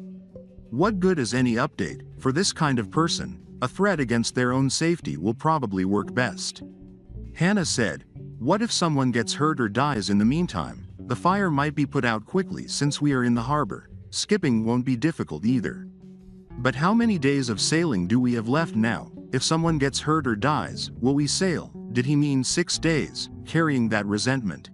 S1: What good is any update? For this kind of person, a threat against their own safety will probably work best." Hannah said, "What if someone gets hurt or dies in the meantime? The fire might be put out quickly since we are in the harbor. Skipping won't be difficult either. But how many days of sailing do we have left now? If someone gets hurt or dies, will we sail?" Did he mean 6 days, carrying that resentment?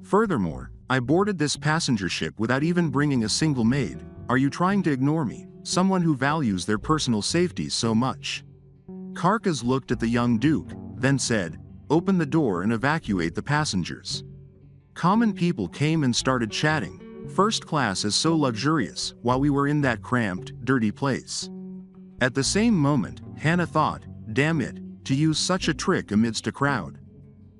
S1: "Furthermore, I boarded this passenger ship without even bringing a single maid. Are you trying to ignore me, someone who values their personal safety so much?" Karkas looked at the young Duke, then said, "Open the door and evacuate the passengers." Common people came and started chatting. "First class is so luxurious, while we were in that cramped, dirty place." At the same moment, Hannah thought, "Damn it, to use such a trick amidst a crowd.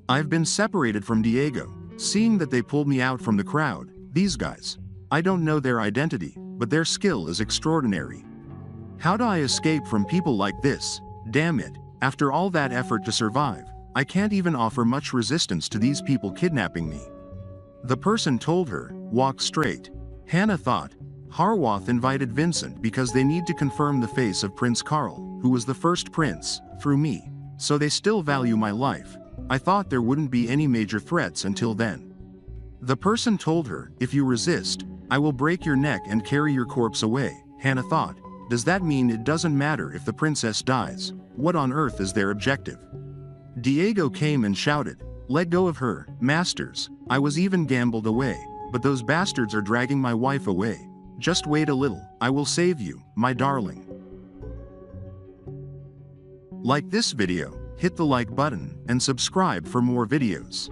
S1: I've been separated from Diego, seeing that they pulled me out from the crowd. These guys. I don't know their identity, but their skill is extraordinary. How do I escape from people like this? Damn it, after all that effort to survive, I can't even offer much resistance to these people kidnapping me." The person told her, "Walk straight." Hannah thought, Harwath invited Vincent because they need to confirm the face of Prince Carl, who was the first prince, through me. So they still value my life. I thought there wouldn't be any major threats until then. The person told her, "If you resist, I will break your neck and carry your corpse away." Hannah thought, does that mean it doesn't matter if the princess dies? What on earth is their objective? Diego came and shouted, "Let go of her, masters. I was even gambled away, but those bastards are dragging my wife away. Just wait a little, I will save you, my darling." Like this video, hit the like button, and subscribe for more videos.